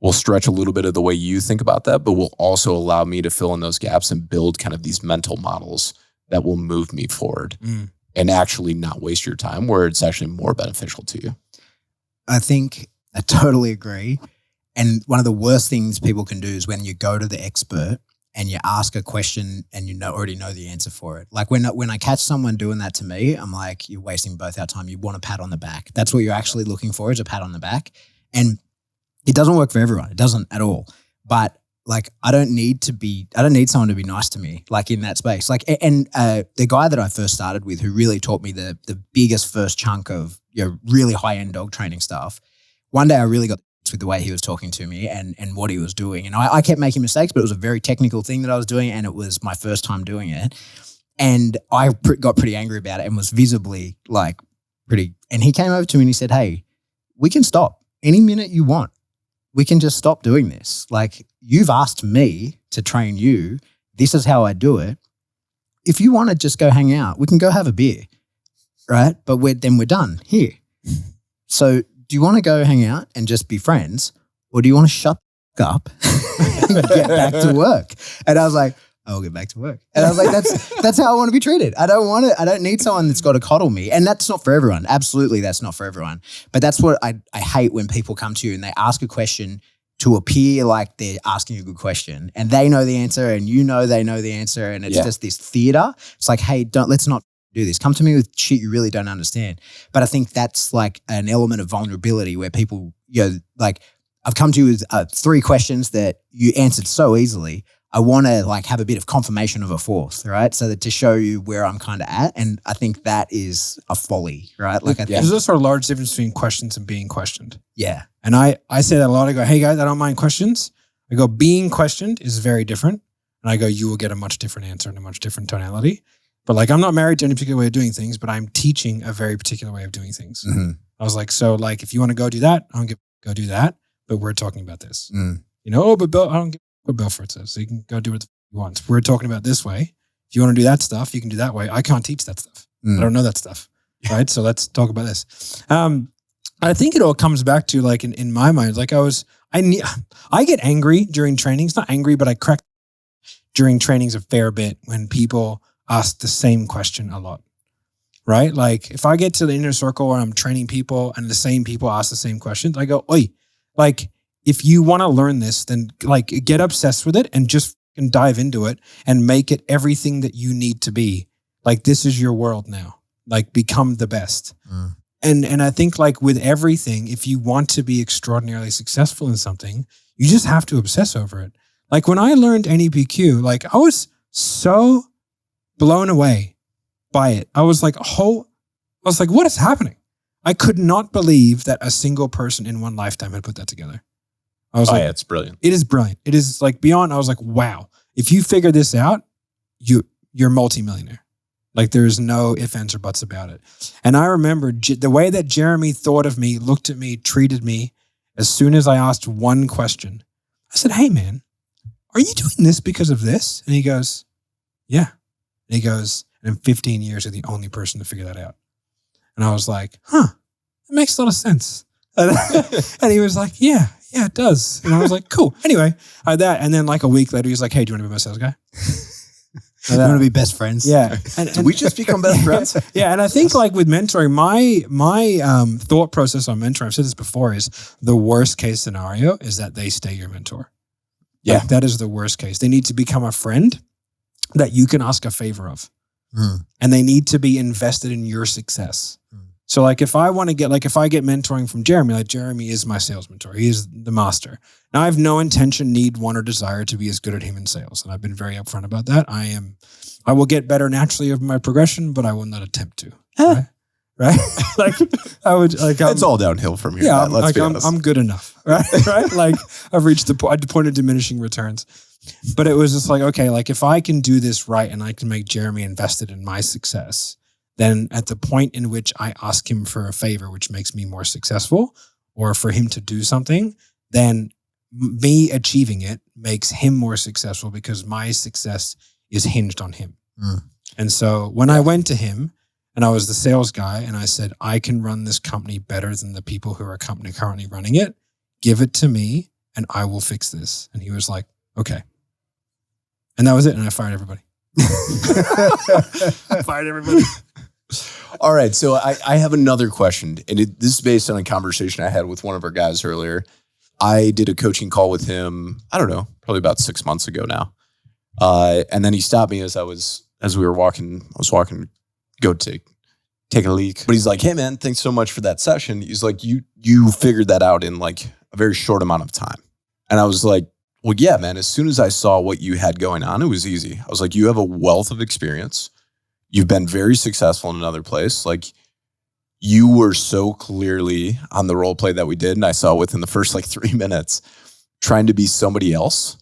We'll stretch a little bit of the way you think about that, but will also allow me to fill in those gaps and build kind of these mental models that will move me forward. And actually not waste your time, where it's actually more beneficial to you. I think I totally agree. And one of the worst things people can do is when you go to the expert and you ask a question and you already know the answer for it. Like when I catch someone doing that to me, I'm like, you're wasting both our time. You want a pat on the back. That's what you're actually looking for, is a pat on the back. And it doesn't work for everyone. It doesn't at all. But like, I don't need someone to be nice to me, like in that space. Like, and the guy that I first started with, who really taught me the biggest first chunk of, you know, really high end dog training stuff. One day I really got with the way he was talking to me and what he was doing. And I kept making mistakes, but it was a very technical thing that I was doing. And it was my first time doing it. And I got pretty angry about it and was visibly like and he came over to me and he said, hey, we can stop any minute you want. We can just stop doing this. Like, you've asked me to train you. This is how I do it. If you want to just go hang out, we can go have a beer, right? But then we're done here. So do you want to go hang out and just be friends, or do you want to shut up and get back to work? And I was like, I'll get back to work. And I was like, that's how I want to be treated. I don't need someone that's got to coddle me. And that's not for everyone. Absolutely, that's not for everyone. But that's what I hate, when people come to you and they ask a question to appear like they're asking a good question, and they know the answer and you know they know the answer, and it's just this theater. It's like, hey, let's not do this. Come to me with shit you really don't understand. But I think that's like an element of vulnerability where people, you know, like, I've come to you with 3 questions that you answered so easily. I want to like have a bit of confirmation of a 4th, right? So that to show you where I'm kind of at. And I think that is a folly, right? Like, there's also a large difference between questions and being questioned. Yeah. And I say that a lot. I go, hey guys, I don't mind questions. I go, being questioned is very different. And I go, you will get a much different answer and a much different tonality. But like, I'm not married to any particular way of doing things, but I'm teaching a very particular way of doing things. Mm-hmm. I was like, so like, if you want to go do that, I don't go do that. But we're talking about this. You know, but Bill, I don't give what Belfort says. So you can go do what you want. We're talking about this way. If you want to do that stuff, you can do that way. I can't teach that stuff. I don't know that stuff. Right. So let's talk about this. I think it all comes back to like in my mind, like I get angry during trainings, not angry, but I crack during trainings a fair bit when people ask the same question a lot. Right. Like if I get to the inner circle where I'm training people and the same people ask the same questions, I go, oi, Like, if you want to learn this, then like get obsessed with it and just dive into it and make it everything that you need to be. Like, this is your world now. Like, become the best. And I think like with everything, if you want to be extraordinarily successful in something, you just have to obsess over it. Like when I learned NEPQ, like I was so blown away by it. I was like, what is happening? I could not believe that a single person in one lifetime had put that together. I was like, yeah, it's brilliant. It is brilliant. It is like beyond, I was like, wow, if you figure this out, you're multimillionaire. Like there's no ifs, ands, or buts about it. And I remember the way that Jeremy thought of me, looked at me, treated me, as soon as I asked one question, I said, hey man, are you doing this because of this? And he goes, yeah. And he goes, and in 15 years, you're the only person to figure that out. And I was like, it makes a lot of sense. And he was like, yeah, it does. And I was like, cool. Anyway, I had that. And then like a week later, he's like, hey, do you want to be my sales guy? You want to be best friends? Yeah. Did we just become best friends? Yeah. And I think like with mentoring, my thought process on mentoring, I've said this before, is the worst case scenario is that they stay your mentor. Yeah. Like, that is the worst case. They need to become a friend that you can ask a favor of. And they need to be invested in your success. So like if I get mentoring from Jeremy, like Jeremy is my sales mentor. He is the master. Now I have no intention, need, want, or desire to be as good at him in sales. And I've been very upfront about that. I will get better naturally of my progression, but I will not attempt to. Right? Like I would like it's all downhill from here. Yeah, Matt, let's be honest. I'm good enough. Right? Right? Like I've reached the point of diminishing returns. But it was just like, okay, like if I can do this right and I can make Jeremy invested in my success, then at the point in which I ask him for a favor, which makes me more successful, or for him to do something, then me achieving it makes him more successful because my success is hinged on him. And so when I went to him and I was the sales guy and I said, I can run this company better than the people who are currently running it, give it to me and I will fix this. And he was like, okay. And that was it. And I fired everybody. All right. So I have another question. And this is based on a conversation I had with one of our guys earlier. I did a coaching call with him, I don't know, probably about 6 months ago now. And then he stopped me as we were walking. I was walking to go take a leak. But he's like, hey man, thanks so much for that session. He's like, you figured that out in like a very short amount of time. And I was like, well, yeah, man, as soon as I saw what you had going on, it was easy. I was like, you have a wealth of experience. You've been very successful in another place. Like you were so clearly on the role play that we did. And I saw within the first like 3 minutes trying to be somebody else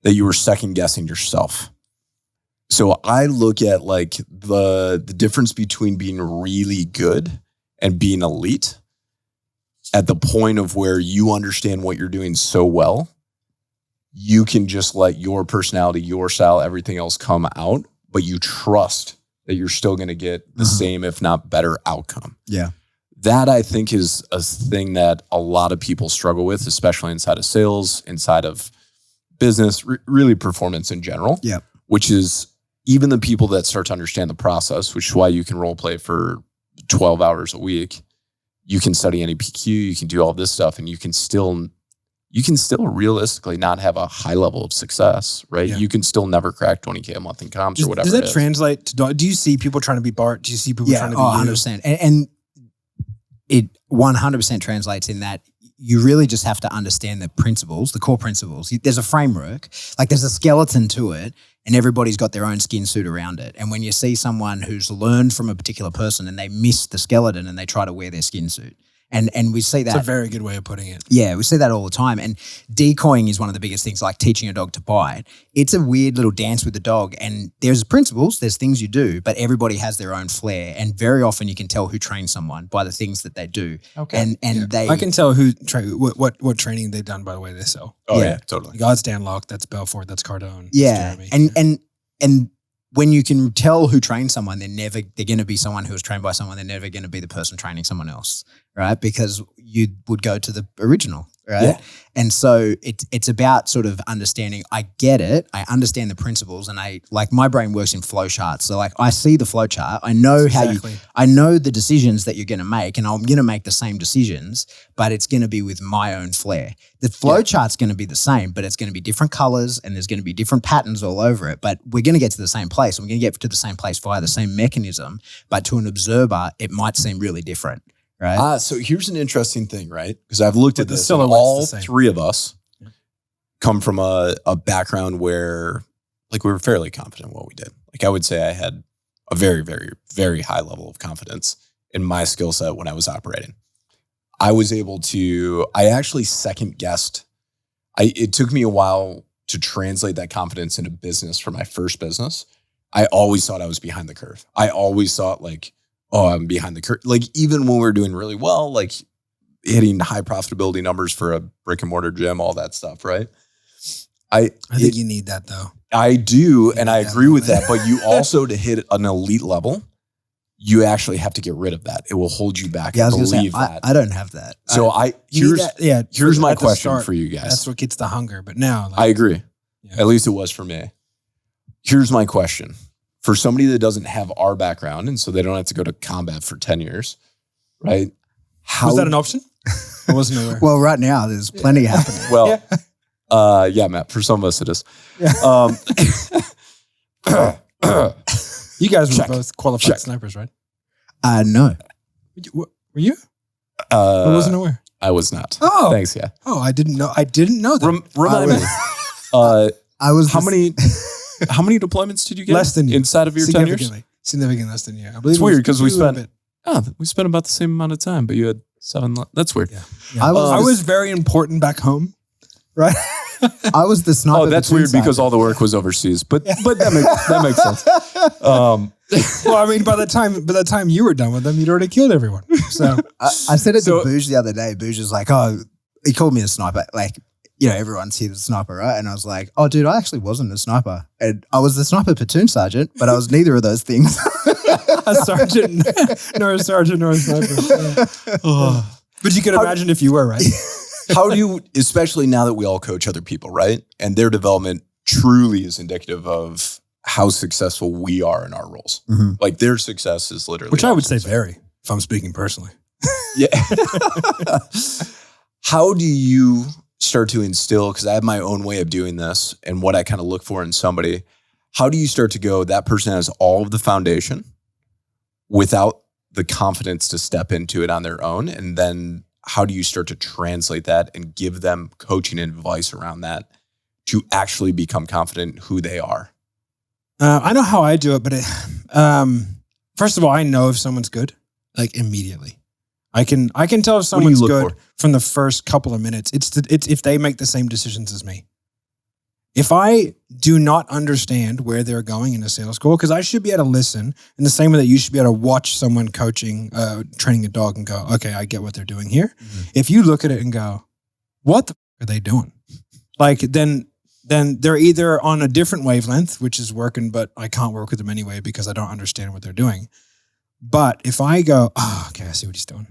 that you were second guessing yourself. So I look at like the difference between being really good and being elite at the point of where you understand what you're doing so well, you can just let your personality, your style, everything else come out, but you trust that you're still going to get the same, if not better outcome. Yeah. That I think is a thing that a lot of people struggle with, especially inside of sales, inside of business, really performance in general. Yeah. Which is even the people that start to understand the process, which is why you can role play for 12 hours a week. You can study NEPQ, you can do all this stuff, and you can still realistically not have a high level of success, right? Yeah. You can still never crack 20K a month in comps or whatever. Does that translate to, do you see people trying to be Bart? Do you see people trying to be 100%. And it 100% translates in that you really just have to understand the principles, the core principles. There's a framework, like there's a skeleton to it, and everybody's got their own skin suit around it. And when you see someone who's learned from a particular person and they miss the skeleton and they try to wear their skin suit. And we see that. It's a very good way of putting it. Yeah, we see that all the time. And decoying is one of the biggest things, like teaching a dog to bite. It's a weird little dance with the dog. And there's principles, there's things you do, but everybody has their own flair. And very often you can tell who trains someone by the things that they do. Okay. And I can tell what training they've done by the way they sell. Oh yeah, totally. God's Stanlock, that's Belfort, that's Cardone. Yeah. That's Jeremy. And when you can tell who trained someone, they're going to be someone who was trained by someone. They're never going to be the person training someone else, right? Because you would go to the original. right? Yeah. And so it's about sort of understanding, I get it, I understand the principles, and my brain works in flow charts. So like I see the flow chart, I know I know the decisions that you're going to make, and I'm going to make the same decisions, but it's going to be with my own flair. The flow chart's going to be the same, but it's going to be different colors and there's going to be different patterns all over it. But we're going to get to the same place, and we're going to get to the same place via the same mechanism. But to an observer, it might seem really different. Right. So here's an interesting thing, right? Because I've looked at the this. And silhouette's all the same. three of us come from a background where, like, we were fairly confident in what we did. Like, I would say I had a very, very, very high level of confidence in my skill set when I was operating. I was able to. I actually second guessed. It took me a while to translate that confidence into business for my first business. I always thought I was behind the curve. I always thought like, oh, I'm behind the curve. Like even when we were doing really well, like hitting high profitability numbers for a brick and mortar gym, all that stuff, right? I think you need that though. I do, and I agree with that. But you also, to hit an elite level, you actually have to get rid of that. It will hold you back. Yeah, I was believe gonna say, that. I don't have that. So here's my at the question start, for you guys. That's what gets the hunger. But now, like, I agree. Yeah. At least it was for me. Here's my question. For somebody that doesn't have our background, and so they don't have to go to combat for 10 years, right? Was that an option? I wasn't aware. Well, right now there's plenty happening. Well, yeah, Matt, for some of us it is. You guys were Check. both qualified Check. snipers, right? No. Were you? I wasn't aware. I was not. Oh. Thanks, yeah. Oh, I didn't know. I didn't know that. Remind me. I was How many deployments did you get? Less than you. Inside of your 10 years? Significantly less than you. I believe It's weird because we a little spent bit. we spent about the same amount of time, but you had 7. That's weird. Yeah. I was very important back home, right? I was the sniper. Oh, that's platoon weird because sergeant. all the work was overseas. But that makes sense. Well, I mean, by the time you were done with them, you'd already killed everyone. So I said it to Booge the other day. Booge was like, oh, he called me a sniper. Like, you know, everyone's here the sniper, right? And I was like, oh, dude, I actually wasn't a sniper. And I was the sniper platoon sergeant, but I was neither of those things. a sergeant, nor a sergeant, nor a sniper. Yeah. But you could imagine if you were, right? How do you, especially now that we all coach other people, right? And their development truly is indicative of how successful we are in our roles. Mm-hmm. Like their success is literally. Which I would say very, if I'm speaking personally. Yeah. How do you start to instill, because I have my own way of doing this and what I kind of look for in somebody. How do you start to go, that person has all of the foundation without the confidence to step into it on their own? And then how do you start to translate that and give them coaching and advice around that to actually become confident in who they are? I know how I do it, but first of all, I know if someone's good, like immediately. I can tell if someone's look good for? from the first couple of minutes. It's if they make the same decisions as me. If I do not understand where they're going in a sales call, because I should be able to listen in the same way that you should be able to watch someone coaching, training a dog and go, okay, I get what they're doing here. Mm-hmm. If you look at it and go, what the f- are they doing? Like then they're either on a different wavelength, which is working, but I can't work with them anyway because I don't understand what they're doing. But if I go, oh, okay, I see what he's doing.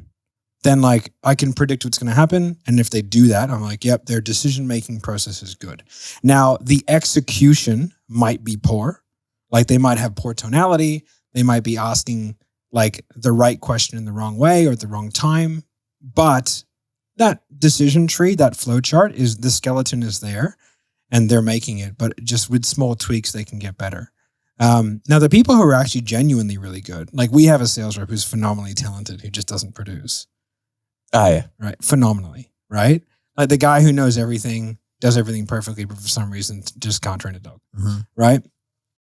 Then like I can predict what's going to happen. And if they do that, I'm like, yep, their decision-making process is good. Now the execution might be poor. Like they might have poor tonality. They might be asking like the right question in the wrong way or at the wrong time. But that decision tree, that flow chart is the skeleton is there and they're making it, but just with small tweaks, they can get better. Now the people who are actually genuinely really good, like we have a sales rep who's phenomenally talented, who just doesn't produce. Ah, yeah. Right. Phenomenally. Right. Like the guy who knows everything, does everything perfectly, but for some reason just can't train a dog. Mm-hmm. Right.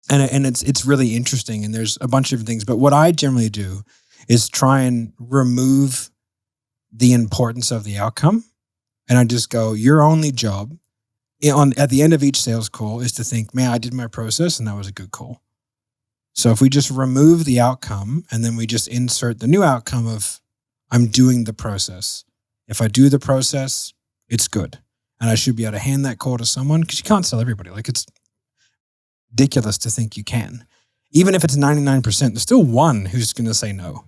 And it's really interesting. And there's a bunch of things, but what I generally do is try and remove the importance of the outcome. And I just go, your only job at the end of each sales call is to think, man, I did my process and that was a good call. So if we just remove the outcome and then we just insert the new outcome of I'm doing the process. If I do the process, it's good. And I should be able to hand that call to someone because you can't sell everybody. Like it's ridiculous to think you can. Even if it's 99%, there's still one who's going to say no,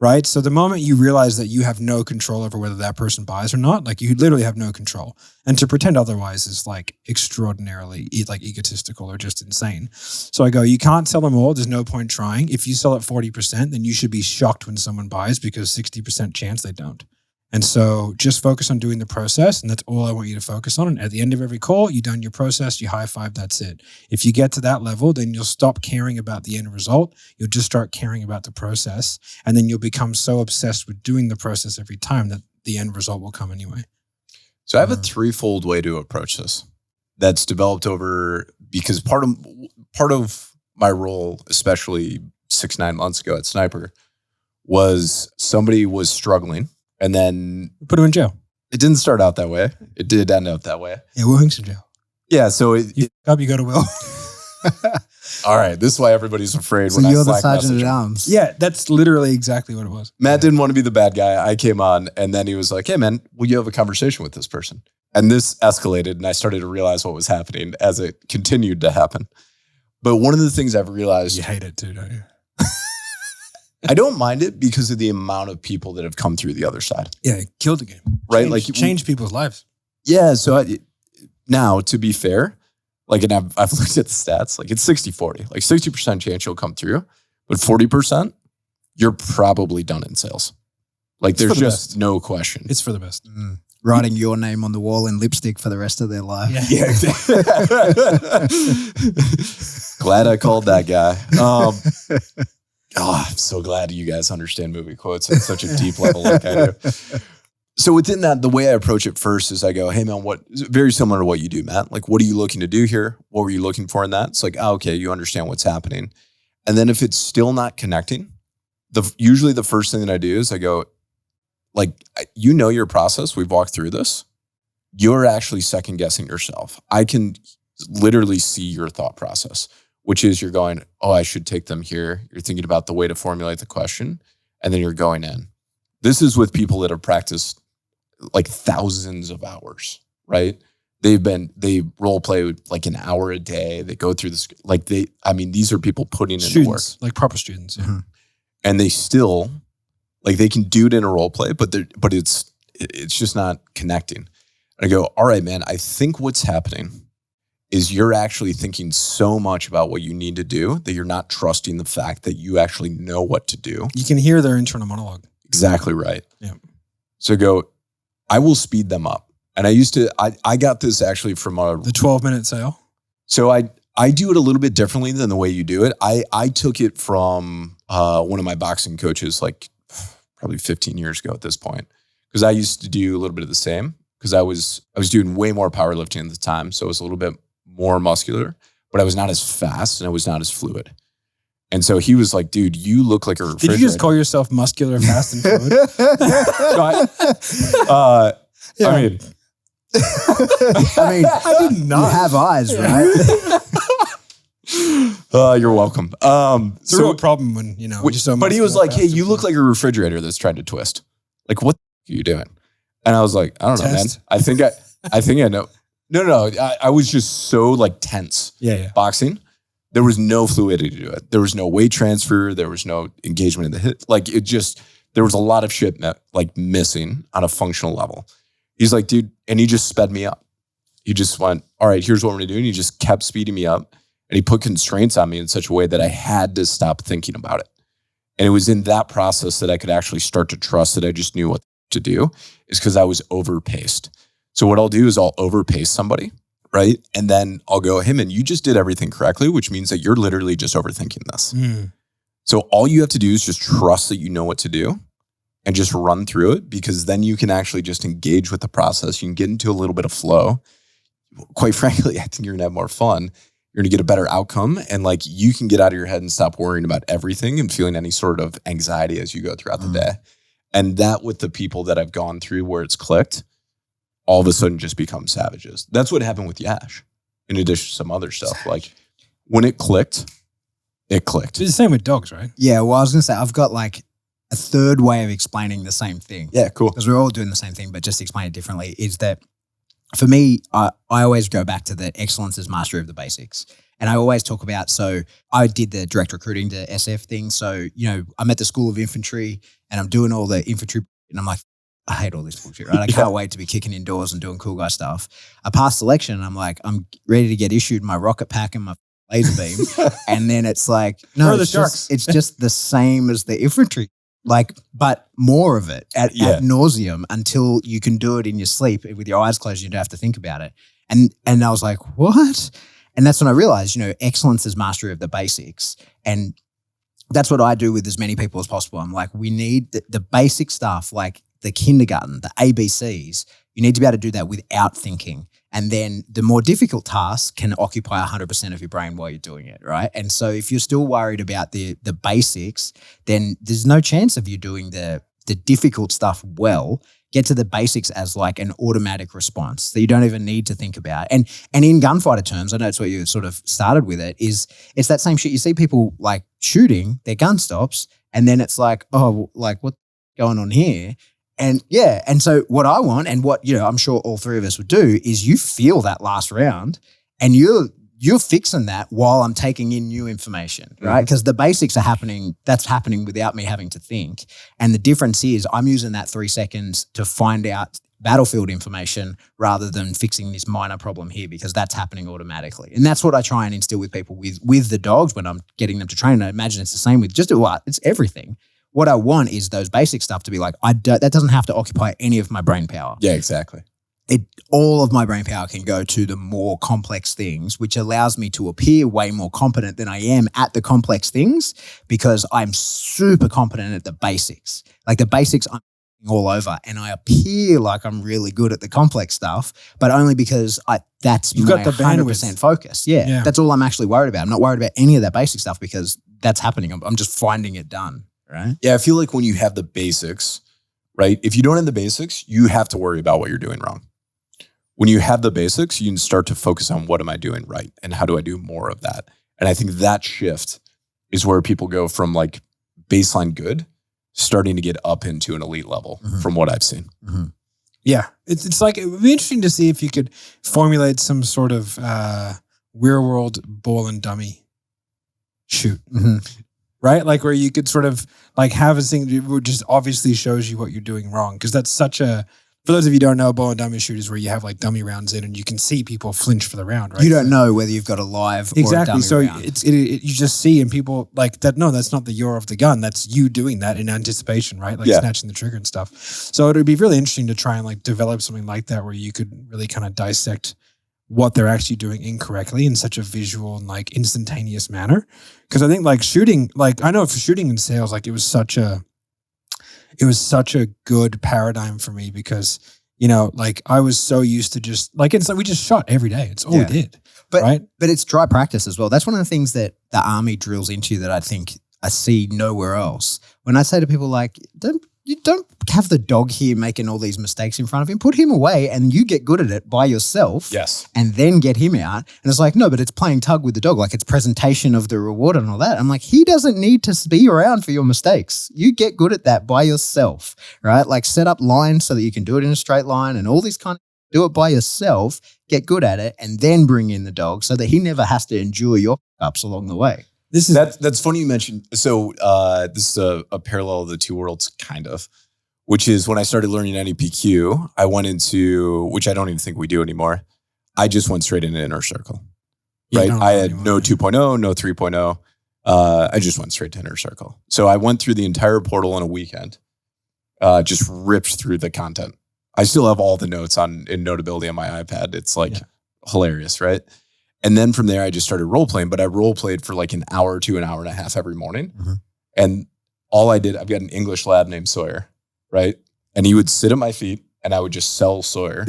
right? So the moment you realize that you have no control over whether that person buys or not, like you literally have no control. And to pretend otherwise is like extraordinarily like egotistical or just insane. So I go, you can't sell them all. There's no point trying. If you sell at 40%, then you should be shocked when someone buys because 60% chance they don't. And so just focus on doing the process, and that's all I want you to focus on. And at the end of every call, you've done your process, you high five, that's it. If you get to that level, then you'll stop caring about the end result. You'll just start caring about the process. And then you'll become so obsessed with doing the process every time that the end result will come anyway. So I have a threefold way to approach this that's developed over, because part of my role, especially 6-9 months ago at Sniper, was somebody was struggling. And then Put him in jail. it didn't start out that way. It did end up that way. Yeah, Will Hink's in jail. Yeah. So You go to Will. all right. This is why everybody's afraid. So when you're I the Slack sergeant message at him. arms. Yeah, that's literally exactly what it was. Matt didn't want to be the bad guy. I came on and then he was like, hey man, will you have a conversation with this person? And this escalated and I started to realize what was happening as it continued to happen. But one of the things I've realized, You hate it too, don't you? I don't mind it because of the amount of people that have come through the other side. Yeah, it killed the game. Right? Change people's lives. Yeah. So now, to be fair, like, and I've looked at the stats, like it's 60-40, like 60% chance you'll come through, but 40%, you're probably done in sales. Like there's just no question. It's for the best. Writing your name on the wall in lipstick for the rest of their life. Yeah. Glad I called that guy. I'm so glad you guys understand movie quotes at such a deep level like I do. So within that, the way I approach it first is I go, hey man, very similar to what you do, Matt. Like, what are you looking to do here? What were you looking for in that? It's like, okay, you understand what's happening. And then if it's still not connecting, usually the first thing that I do is I go, like, you know your process. We've walked through this. You're actually second guessing yourself. I can literally see your thought process, which is you're going, oh, I should take them here. You're thinking about the way to formulate the question, and then you're going in. This is with people that have practiced like thousands of hours, right? They role play like an hour a day. They go through this, these are people putting in the work. Like proper students. Yeah. And they still, like, they can do it in a role play, but it's just not connecting. And I go, all right, man, I think what's happening is you're actually thinking so much about what you need to do that you're not trusting the fact that you actually know what to do. You can hear their internal monologue. Exactly right. Yeah. So I will speed them up. And I got this actually from the 12-minute sale. So I do it a little bit differently than the way you do it. I took it from one of my boxing coaches, like probably 15 years ago at this point, because I used to do a little bit of the same because I was doing way more powerlifting at the time. So it was a little bit more muscular, but I was not as fast and I was not as fluid. And so he was like, dude, you look like a refrigerator. Did you just call yourself muscular, fast, and fluid? I did not. You have eyes, right? You're welcome. It's a real problem when, you're so but he was muscular, like, hey, fast, you and look like a refrigerator that's trying to twist. Like, what are you doing? And I was like, I don't know, man. I think I know. No. I was just so like tense. Yeah. Boxing. There was no fluidity to it. There was no weight transfer. There was no engagement in the hit. Like, there was a lot of shit missing on a functional level. He's like, dude, and he just sped me up. He just went, all right, here's what we're going to do. And he just kept speeding me up. And he put constraints on me in such a way that I had to stop thinking about it. And it was in that process that I could actually start to trust that I just knew what to do, is because I was overpaced. So what I'll do is I'll overpace somebody, right? And then I'll go, hey man, you just did everything correctly, which means that you're literally just overthinking this. So all you have to do is just trust that you know what to do and just run through it, because then you can actually just engage with the process. You can get into a little bit of flow. Quite frankly, I think you're gonna have more fun. You're gonna get a better outcome, and like, you can get out of your head and stop worrying about everything and feeling any sort of anxiety as you go throughout the day. And that, with the people that I've gone through where it's clicked, all of a sudden just become savages. That's what happened with Yash, in addition to some other stuff. Like, when it clicked, it clicked. It's the same with dogs, right? Yeah, well, I was going to say, I've got like a third way of explaining the same thing. Yeah, cool. Because we're all doing the same thing, but just explain it differently, is that for me, I always go back to the excellence is mastery of the basics. And I always talk about, so I did the direct recruiting to SF thing. So, I'm at the School of Infantry and I'm doing all the infantry and I'm like, I hate all this bullshit, right? I can't wait to be kicking indoors and doing cool guy stuff. I passed selection and I'm like, I'm ready to get issued my rocket pack and my laser beam. And then it's like, no, it's just the same as the infantry. Like, but more of it at nauseum until you can do it in your sleep with your eyes closed. You don't have to think about it. And I was like, what? And that's when I realized, excellence is mastery of the basics. And that's what I do with as many people as possible. I'm like, we need the basic stuff, like the kindergarten, the ABCs. You need to be able to do that without thinking. And then the more difficult tasks can occupy 100% of your brain while you're doing it, right? And so if you're still worried about the basics, then there's no chance of you doing the difficult stuff well. Get to the basics as like an automatic response that you don't even need to think about. And in gunfighter terms, I know it's what you sort of started with it's that same shit. You see people like shooting their gun stops and then it's like, oh, like what's going on here? And and so what I want and what, I'm sure all three of us would do is you feel that last round and you're fixing that while I'm taking in new information, right? Because the basics are happening, that's happening without me having to think. And the difference is I'm using that 3 seconds to find out battlefield information rather than fixing this minor problem here because that's happening automatically. And that's what I try and instill with people with the dogs when I'm getting them to train. And I imagine it's the same with it's everything. What I want is those basic stuff to be like, that doesn't have to occupy any of my brain power. Yeah, exactly. All of my brain power can go to the more complex things, which allows me to appear way more competent than I am at the complex things because I'm super competent at the basics. Like the basics I'm all over and I appear like I'm really good at the complex stuff, but only because that's You've my got the 100% focus. Yeah, that's all I'm actually worried about. I'm not worried about any of that basic stuff because that's happening. I'm just finding it done, right? Yeah, I feel like when you have the basics, right? If you don't have the basics, you have to worry about what you're doing wrong. When you have the basics, you can start to focus on what am I doing right and how do I do more of that? And I think that shift is where people go from like baseline good, starting to get up into an elite level from what I've seen. Yeah. It's like, it would be interesting to see if you could formulate some sort of real world ball and dummy shoot. Right? Like where you could sort of like have a thing that just obviously shows you what you're doing wrong. Cause that's such a, for those of you who don't know, ball and dummy shoot is where you have like dummy rounds in and you can see people flinch for the round, right? You don't know whether you've got a live or a dummy round. You just see and people like that, no, that's not the yaw of the gun. That's you doing that in anticipation, right? Like snatching the trigger and stuff. So it would be really interesting to try and like develop something like that where you could really kind of dissect what they're actually doing incorrectly in such a visual and like instantaneous manner. Because I think like shooting, like I know for shooting in sales, like it was such a good paradigm for me because, like I was so used to just like, it's like we just shot every day. It's all we did. But it's dry practice as well. That's one of the things that the army drills into that I think I see nowhere else. When I say to people like, you don't have the dog here making all these mistakes in front of him. Put him away and you get good at it by yourself. Yes. And then get him out. And it's like, no, but it's playing tug with the dog. Like it's presentation of the reward and all that. I'm like, he doesn't need to be around for your mistakes. You get good at that by yourself, right? Like set up lines so that you can do it in a straight line and all these kind of do it by yourself, get good at it, and then bring in the dog so that he never has to endure your ups along the way. That's funny you mentioned. So this is a parallel of the two worlds, kind of, which is when I started learning NEPQ, I went into, which I don't even think we do anymore. I just went straight into inner circle, right? I had no 2.0, no 3.0. I just went straight to inner circle. So I went through the entire portal in a weekend, just ripped through the content. I still have all the notes in Notability on my iPad. It's like hilarious, right? And then from there, I just started role playing, but I role played for like an hour to an hour and a half every morning. And all I did, I've got an English lab named Sawyer, right? And he would sit at my feet and I would just sell Sawyer.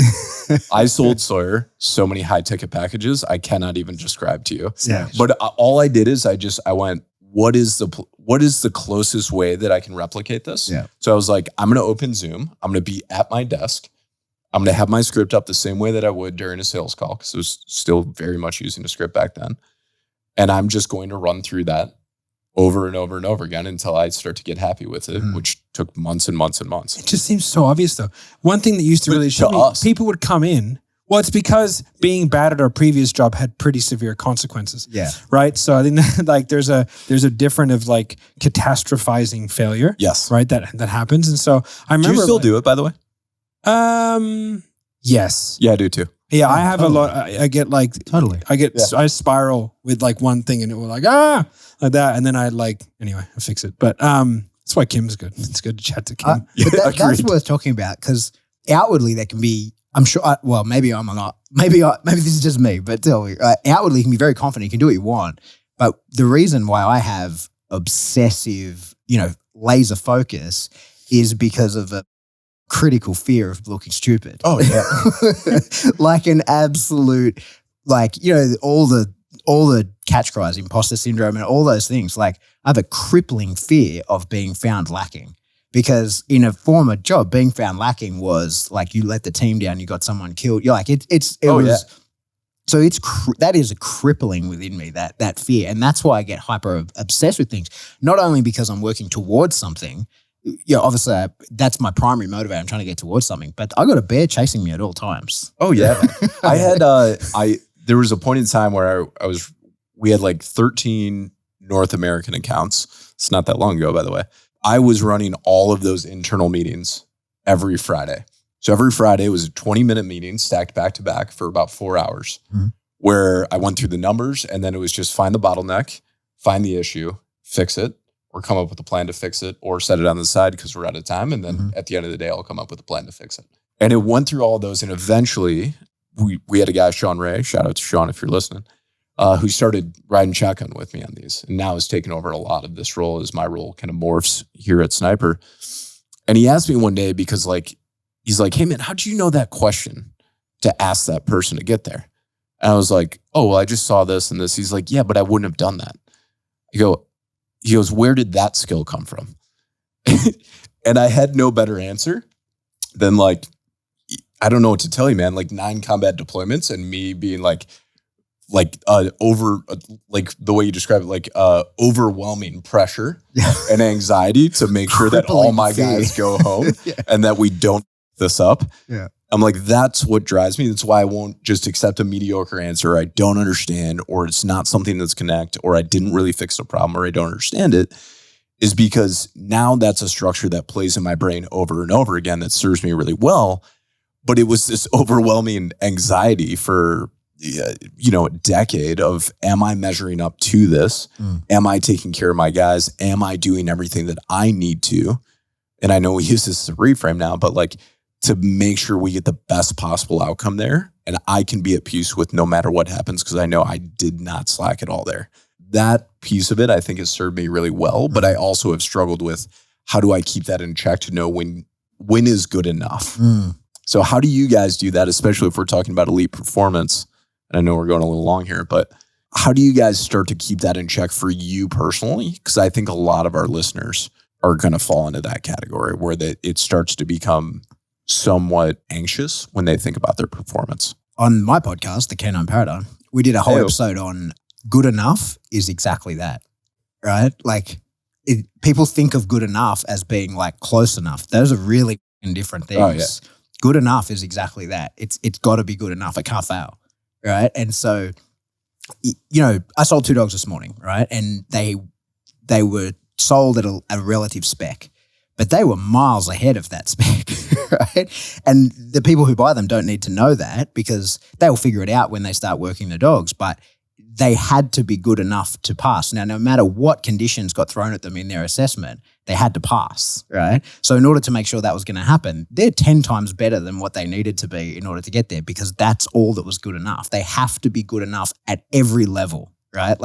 I sold Sawyer so many high ticket packages I cannot even describe to you. Yeah. But all I did is I went, what is the closest way that I can replicate this? Yeah. So I was like, I'm going to open Zoom. I'm going to be at my desk. I'm going to have my script up the same way that I would during a sales call because it was still very much using a script back then. And I'm just going to run through that over and over and over again until I start to get happy with it, which took months and months and months. It just seems so obvious though. One thing that used to really show me, people would come in Well, it's because being bad at our previous job had pretty severe consequences. Yeah. Right. So I think like there's a different of like catastrophizing failure. Yes. Right. That happens. And so I remember. Do you still do it, by the way? Yes. Yeah, I do too. Yeah. I have a lot. I get like, I spiral with like one thing and it will like that. And then I fix it. But that's why Kim's good. It's good to chat to Kim. But that's worth talking about because outwardly there can be, I'm sure, maybe I'm not, maybe this is just me, but tell me, outwardly you can be very confident, you can do what you want. But the reason why I have obsessive, laser focus is because of a critical fear of looking stupid. Oh yeah. Like an absolute, all the catch cries, imposter syndrome and all those things. Like I have a crippling fear of being found lacking. Because in a former job, being found lacking was like you let the team down, you got someone killed. You're like so that is a crippling within me, that fear, and that's why I get hyper obsessed with things. Not only because I'm working towards something, obviously that's my primary motivator. I'm trying to get towards something, but I got a bear chasing me at all times. Oh yeah, I had there was a point in time where we had like 13 North American accounts. It's not that long ago, by the way. I was running all of those internal meetings every Friday. So every Friday was a 20-minute meeting stacked back to back for about 4 hours where I went through the numbers and then it was just find the bottleneck, find the issue, fix it, or come up with a plan to fix it or set it on the side because we're out of time. And then at the end of the day, I'll come up with a plan to fix it. And it went through all those. And eventually we had a guy, Sean Ray, shout out to Sean if you're listening, who started riding shotgun with me on these and now has taken over a lot of this role as my role kind of morphs here at Sniper. And he asked me one day because he's like, hey man, how'd you know that question to ask that person to get there? And I was like, oh, well, I just saw this and this. He's like, yeah, but I wouldn't have done that. He goes, where did that skill come from? And I had no better answer than I don't know what to tell you, man, 9 combat deployments and me being the way you describe it, overwhelming pressure and anxiety to make sure that all my guys go home and that we don't this up. Yeah. I'm like, that's what drives me. That's why I won't just accept a mediocre answer. I don't understand, or it's not something that's connect, or I didn't really fix the problem, or I don't understand it, is because now that's a structure that plays in my brain over and over again that serves me really well. But it was this overwhelming anxiety for a decade of, am I measuring up to this? Am I taking care of my guys? Am I doing everything that I need to? And I know we use this as a reframe now, but to make sure we get the best possible outcome there. And I can be at peace with no matter what happens because I know I did not slack at all there. That piece of it, I think, has served me really well. But I also have struggled with how do I keep that in check to know when is good enough? So how do you guys do that, especially if we're talking about elite performance? And I know we're going a little long here, but how do you guys start to keep that in check for you personally? Because I think a lot of our listeners are going to fall into that category where it starts to become somewhat anxious when they think about their performance. On my podcast, The Canine Paradigm, we did a whole episode on good enough is exactly that, right? People think of good enough as being close enough. Those are really different things. Oh, yeah. Good enough is exactly that. It's got to be good enough. It can't fail, right? And so, I sold 2 dogs this morning, right? And they were sold at a relative spec. But they were miles ahead of that spec, right? And the people who buy them don't need to know that because they'll figure it out when they start working the dogs. But they had to be good enough to pass. Now, no matter what conditions got thrown at them in their assessment, they had to pass, right? So in order to make sure that was going to happen, they're 10 times better than what they needed to be in order to get there because that's all that was good enough. They have to be good enough at every level, right?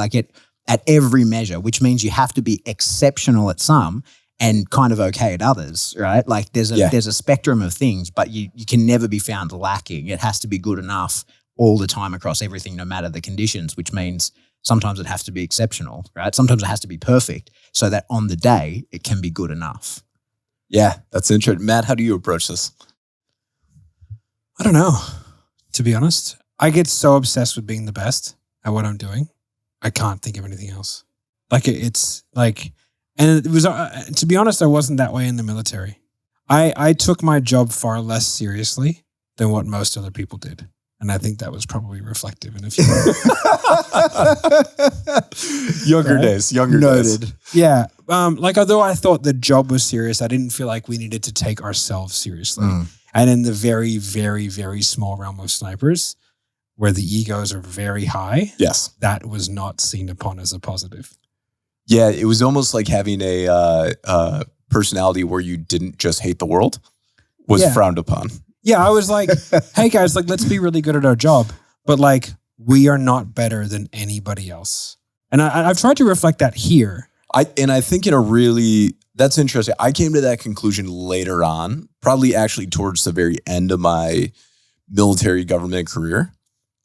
At every measure, which means you have to be exceptional at some and kind of okay at others, right? There's a spectrum of things, but you can never be found lacking. It has to be good enough all the time across everything, no matter the conditions, which means sometimes it has to be exceptional, right? Sometimes it has to be perfect so that on the day it can be good enough. Yeah, that's interesting. Matt, how do you approach this? I don't know, to be honest. I get so obsessed with being the best at what I'm doing. I can't think of anything else. And it was, to be honest, I wasn't that way in the military. I took my job far less seriously than what most other people did. And I think that was probably reflective in a few. Younger days. Noted. Yeah. Although I thought the job was serious, I didn't feel like we needed to take ourselves seriously. And in the very, very, very small realm of snipers, where the egos are very high, Yes. that was not seen upon as a positive. Yeah, it was almost like having a personality where you didn't just hate the world was frowned upon. Yeah, I was like, hey guys, like let's be really good at our job, but like we are not better than anybody else. And I've tried to reflect that here. I think that's interesting. I came to that conclusion later on, probably actually towards the very end of my military government career.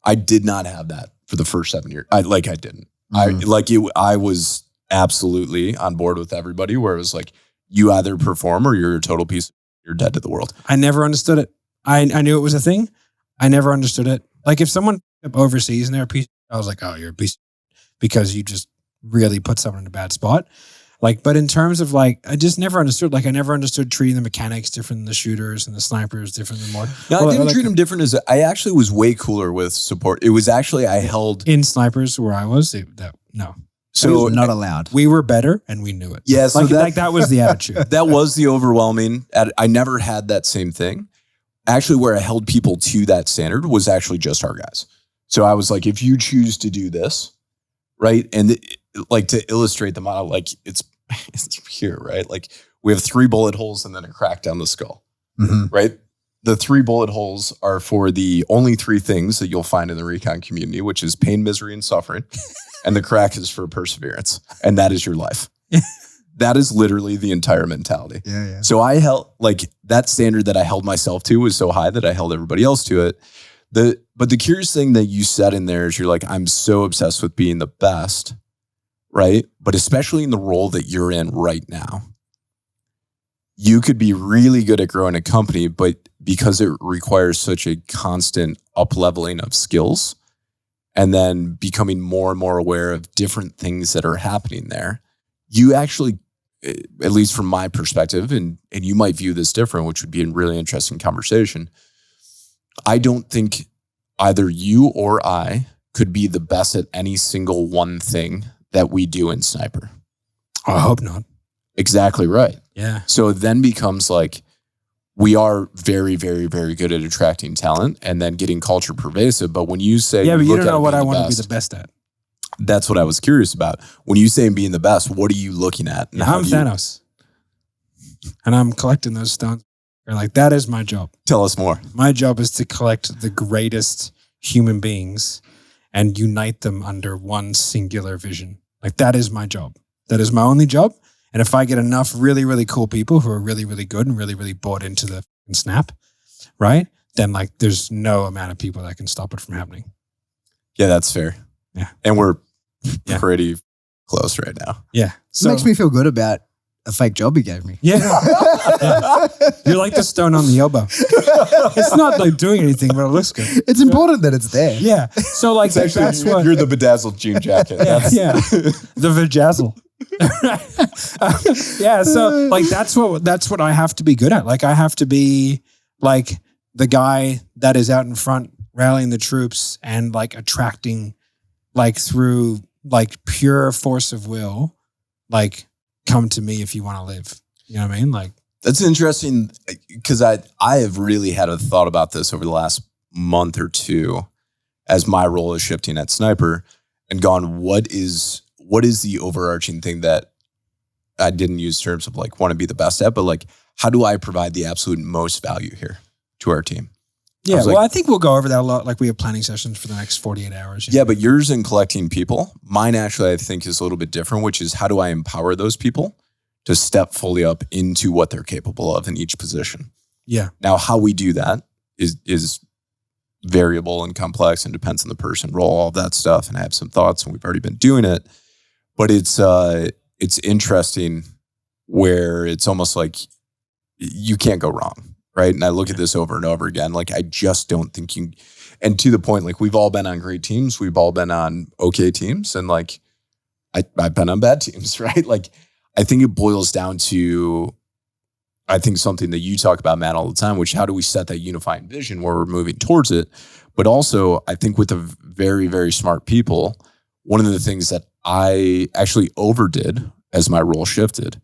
I did not have that for the first 7 years. I didn't. I was absolutely on board with everybody where it was like, you either perform or you're a total piece. You're dead to the world. I never understood it. I knew it was a thing. I never understood it. Like if someone overseas and they're a piece, I was like, oh, you're a piece because you just really put someone in a bad spot. Like, but in terms of like, I just never understood. Like I never understood treating the mechanics different than the shooters and the snipers different than more. No, I didn't treat them different. I actually was way cooler with support. It was actually, I held in snipers where I was, no. So not allowed. We were better and we knew it. Yeah, so that was the attitude. That was the overwhelming. I never had that same thing. Actually, where I held people to that standard was actually just our guys. So I was like, if you choose to do this, right? And like to illustrate the model, like it's here, right? Like we have 3 bullet holes and then a crack down the skull, right? The 3 bullet holes are for the only 3 things that you'll find in the recon community, which is pain, misery, and suffering. And the crack is for perseverance. And that is your life. That is literally the entire mentality. Yeah. So I held like that standard that I held myself to was so high that I held everybody else to it. But the curious thing that you said in there is you're like, I'm so obsessed with being the best, right? But especially in the role that you're in right now, you could be really good at growing a company, but because it requires such a constant up-leveling of skills and then becoming more and more aware of different things that are happening there, you actually, at least from my perspective, and you might view this different, which would be a really interesting conversation. I don't think either you or I could be the best at any single one thing that we do in Sniper. I hope not. Exactly right. Yeah. So it then becomes like, we are very, very, very good at attracting talent and then getting culture pervasive. But when you say, yeah, but you don't know what I want to be the best at. That's what I was curious about. When you say being the best, what are you looking at? I'm Thanos. And I'm collecting those stones. You're like, that is my job. Tell us more. My job is to collect the greatest human beings and unite them under one singular vision. Like that is my job. That is my only job. And if I get enough really, really cool people who are really, really good and really, really bought into the snap, right? Then like there's no amount of people that can stop it from happening. Yeah, that's fair. Yeah. And we're pretty close right now. Yeah. So it makes me feel good about a fake job he gave me. Yeah. You're like the stone on the elbow. It's not like doing anything, but it looks good. It's important that it's there. Yeah. So like that's what you're the bedazzled jean jacket. Yeah. The vajazzle. Yeah. So like that's what I have to be good at. Like I have to be like the guy that is out in front rallying the troops and like attracting like through like pure force of will, like come to me if you want to live. You know what I mean? Like that's interesting because I have really had a thought about this over the last month or two as my role is shifting at Sniper and gone, what is the overarching thing that I didn't use terms of like want to be the best at, but like how do I provide the absolute most value here to our team? Yeah, I think we'll go over that a lot. Like we have planning sessions for the next 48 hours. Yeah, but yours in collecting people, mine actually I think is a little bit different, which is how do I empower those people to step fully up into what they're capable of in each position? Yeah. Now, how we do that is variable and complex and depends on the person, role, all of that stuff. And I have some thoughts and we've already been doing it. But it's interesting where it's almost like you can't go wrong. Right. And I look at this over and over again. Like, I just don't think and to the point, like we've all been on great teams. We've all been on okay teams. And like, I've been on bad teams, right? Like, I think it boils down to, I think something that you talk about, Matt, all the time, which how do we set that unifying vision where we're moving towards it? But also, I think with the very, very smart people, one of the things that I actually overdid as my role shifted,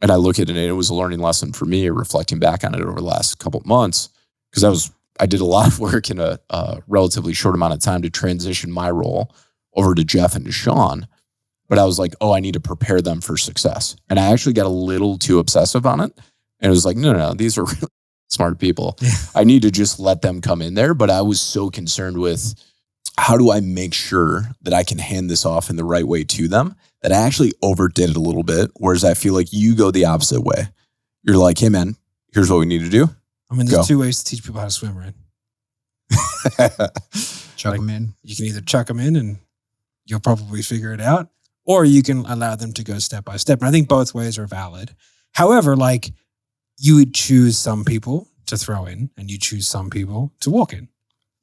and I look at it and it was a learning lesson for me, reflecting back on it over the last couple of months, because I did a lot of work in a relatively short amount of time to transition my role over to Jeff and to Sean. But I was like, I need to prepare them for success. And I actually got a little too obsessive on it. And it was like, no, these are really smart people. Yeah. I need to just let them come in there. But I was so concerned with how do I make sure that I can hand this off in the right way to them that I actually overdid it a little bit. Whereas I feel like you go the opposite way. You're like, hey man, here's what we need to do. I mean, there's two ways to teach people how to swim, right? Chuck them in. You can either chuck them in and you'll probably figure it out, or you can allow them to go step by step. And I think both ways are valid. However, like you would choose some people to throw in and you choose some people to walk in.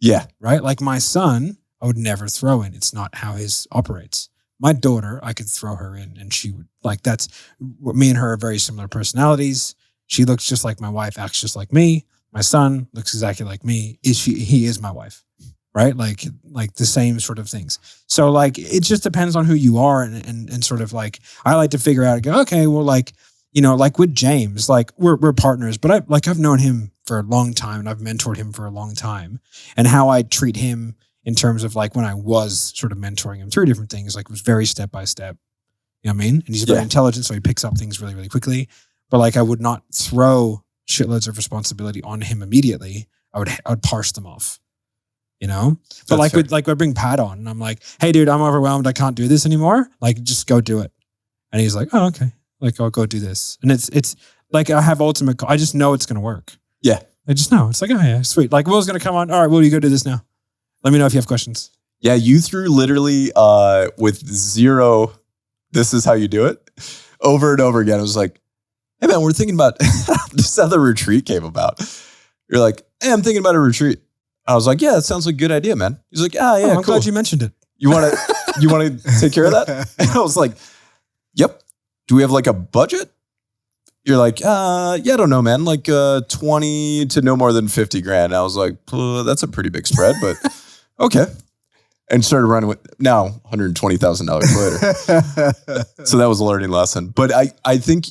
Yeah. Right? Like my son, I would never throw in. It's not how his operates. My daughter, I could throw her in and she would, like, that's, me and her are very similar personalities. She looks just like my wife, acts just like me. My son looks exactly like me. He is my wife, right? Like the same sort of things. So like, it just depends on who you are and sort of like, I like to figure out, okay, well, like, you know, like with James, like we're partners, but I've known him for a long time and I've mentored him for a long time, and how I treat him in terms of like when I was sort of mentoring him through different things, like it was very step by step. You know what I mean? And he's very intelligent, so he picks up things really, really quickly. But like I would not throw shitloads of responsibility on him immediately. I would parse them off, you know? But like I bring Pat on and I'm like, hey dude, I'm overwhelmed. I can't do this anymore. Like just go do it. And he's like, oh, okay. Like I'll go do this. And it's like I have ultimate, I just know it's going to work. Yeah. I just know. It's like, oh yeah, sweet. Like Will's going to come on. All right, Will, you go do this now. Let me know if you have questions. Yeah, you threw literally with zero, this is how you do it, over and over again. It was like, hey man, we're thinking about, this is how the retreat came about. You're like, hey, I'm thinking about a retreat. I was like, yeah, that sounds like a good idea, man. He's like, yeah, I'm cool. glad you mentioned it. You want to take care of that? And I was like, yep. Do we have like a budget? You're like, yeah, I don't know, man. Like 20 to no more than 50 grand. I was like, that's a pretty big spread, but okay. And started running with now $120,000 later. So that was a learning lesson. But I think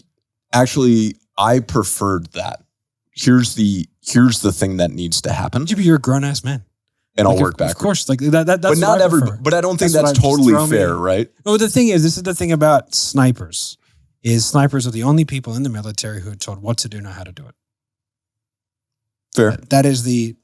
actually I preferred that. Here's the thing that needs to happen. You're a grown ass man. And like I'll work backwards. Of course, like that's but not everybody. But I don't think that's totally fair, right? No, the thing is, this is the thing about snipers. Is snipers are the only people in the military who are told what to do, not how to do it. Fair.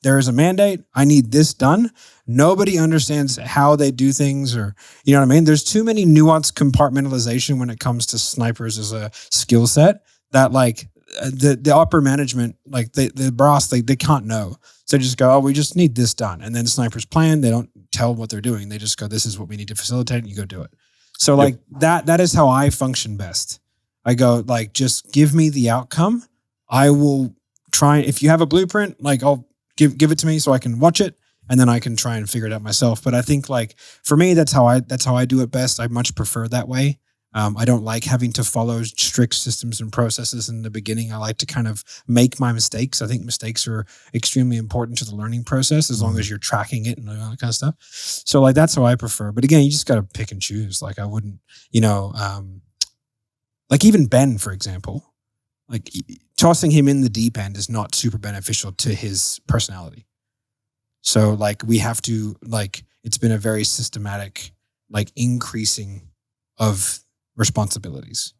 There is a mandate. I need this done. Nobody understands how they do things, or, you know what I mean? There's too many nuanced compartmentalization when it comes to snipers as a skill set that like the upper management, like the brass, they can't know. So they just go, oh, we just need this done. And then snipers plan. They don't tell what they're doing. They just go, this is what we need to facilitate, and you go do it. So like that is how I function best. I go like, just give me the outcome. I will try. If you have a blueprint, like I'll give it to me so I can watch it, and then I can try and figure it out myself. But I think like for me, that's how I do it best. I much prefer that way. I don't like having to follow strict systems and processes in the beginning. I like to kind of make my mistakes. I think mistakes are extremely important to the learning process as long as you're tracking it and all that kind of stuff. So like, that's how I prefer. But again, you just got to pick and choose. Like I wouldn't, like even Ben, for example, like tossing him in the deep end is not super beneficial to his personality. So like we have to, like, it's been a very systematic, like increasing of responsibilities,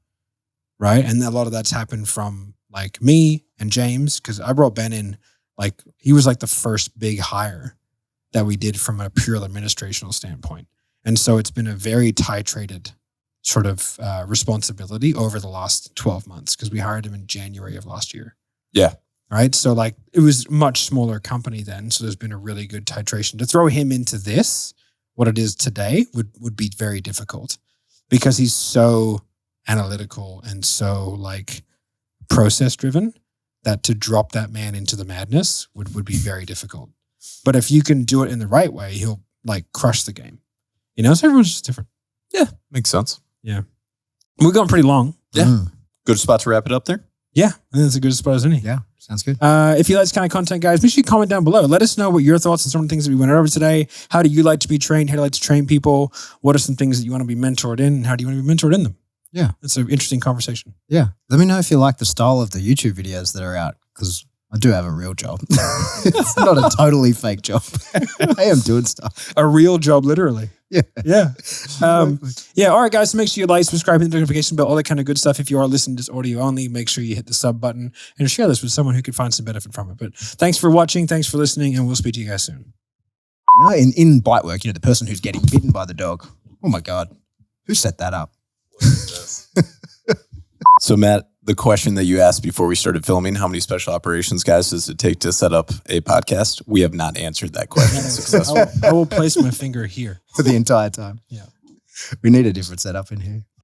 right? And a lot of that's happened from like me and James, because I brought Ben in, like he was like the first big hire that we did from a pure administrational standpoint. And so it's been a very titrated sort of responsibility over the last 12 months, because we hired him in January of last year. Yeah. Right. So like it was a much smaller company then. So there's been a really good titration. To throw him into this, what it is today, would be very difficult, because he's so analytical and so like process driven that to drop that man into the madness would be very difficult. But if you can do it in the right way, he'll like crush the game. You know, so everyone's just different. Yeah. Makes sense. Yeah. We've gone pretty long. Yeah. Good spot to wrap it up there. Yeah, I think that's a good spot as any. Yeah, sounds good. If you like this kind of content, guys, make sure you comment down below. Let us know what your thoughts on some of the things that we went over today. How do you like to be trained? How do you like to train people? What are some things that you want to be mentored in? And how do you want to be mentored in them? Yeah. It's an interesting conversation. Yeah. Let me know if you like the style of the YouTube videos that are out, because I do have a real job. It's not a totally fake job. I am doing stuff. A real job, literally. Yeah. Yeah. Yeah. All right, guys. So make sure you like, subscribe, hit the notification bell, all that kind of good stuff. If you are listening to this audio only, make sure you hit the sub button and share this with someone who could find some benefit from it. But thanks for watching. Thanks for listening. And we'll speak to you guys soon. You know, in bite work, the person who's getting bitten by the dog. Oh my God. Who set that up? So Matt, the question that you asked before we started filming, how many special operations guys does it take to set up a podcast? We have not answered that question successfully. I will place my finger here For the entire time. Yeah. We need a different setup in here.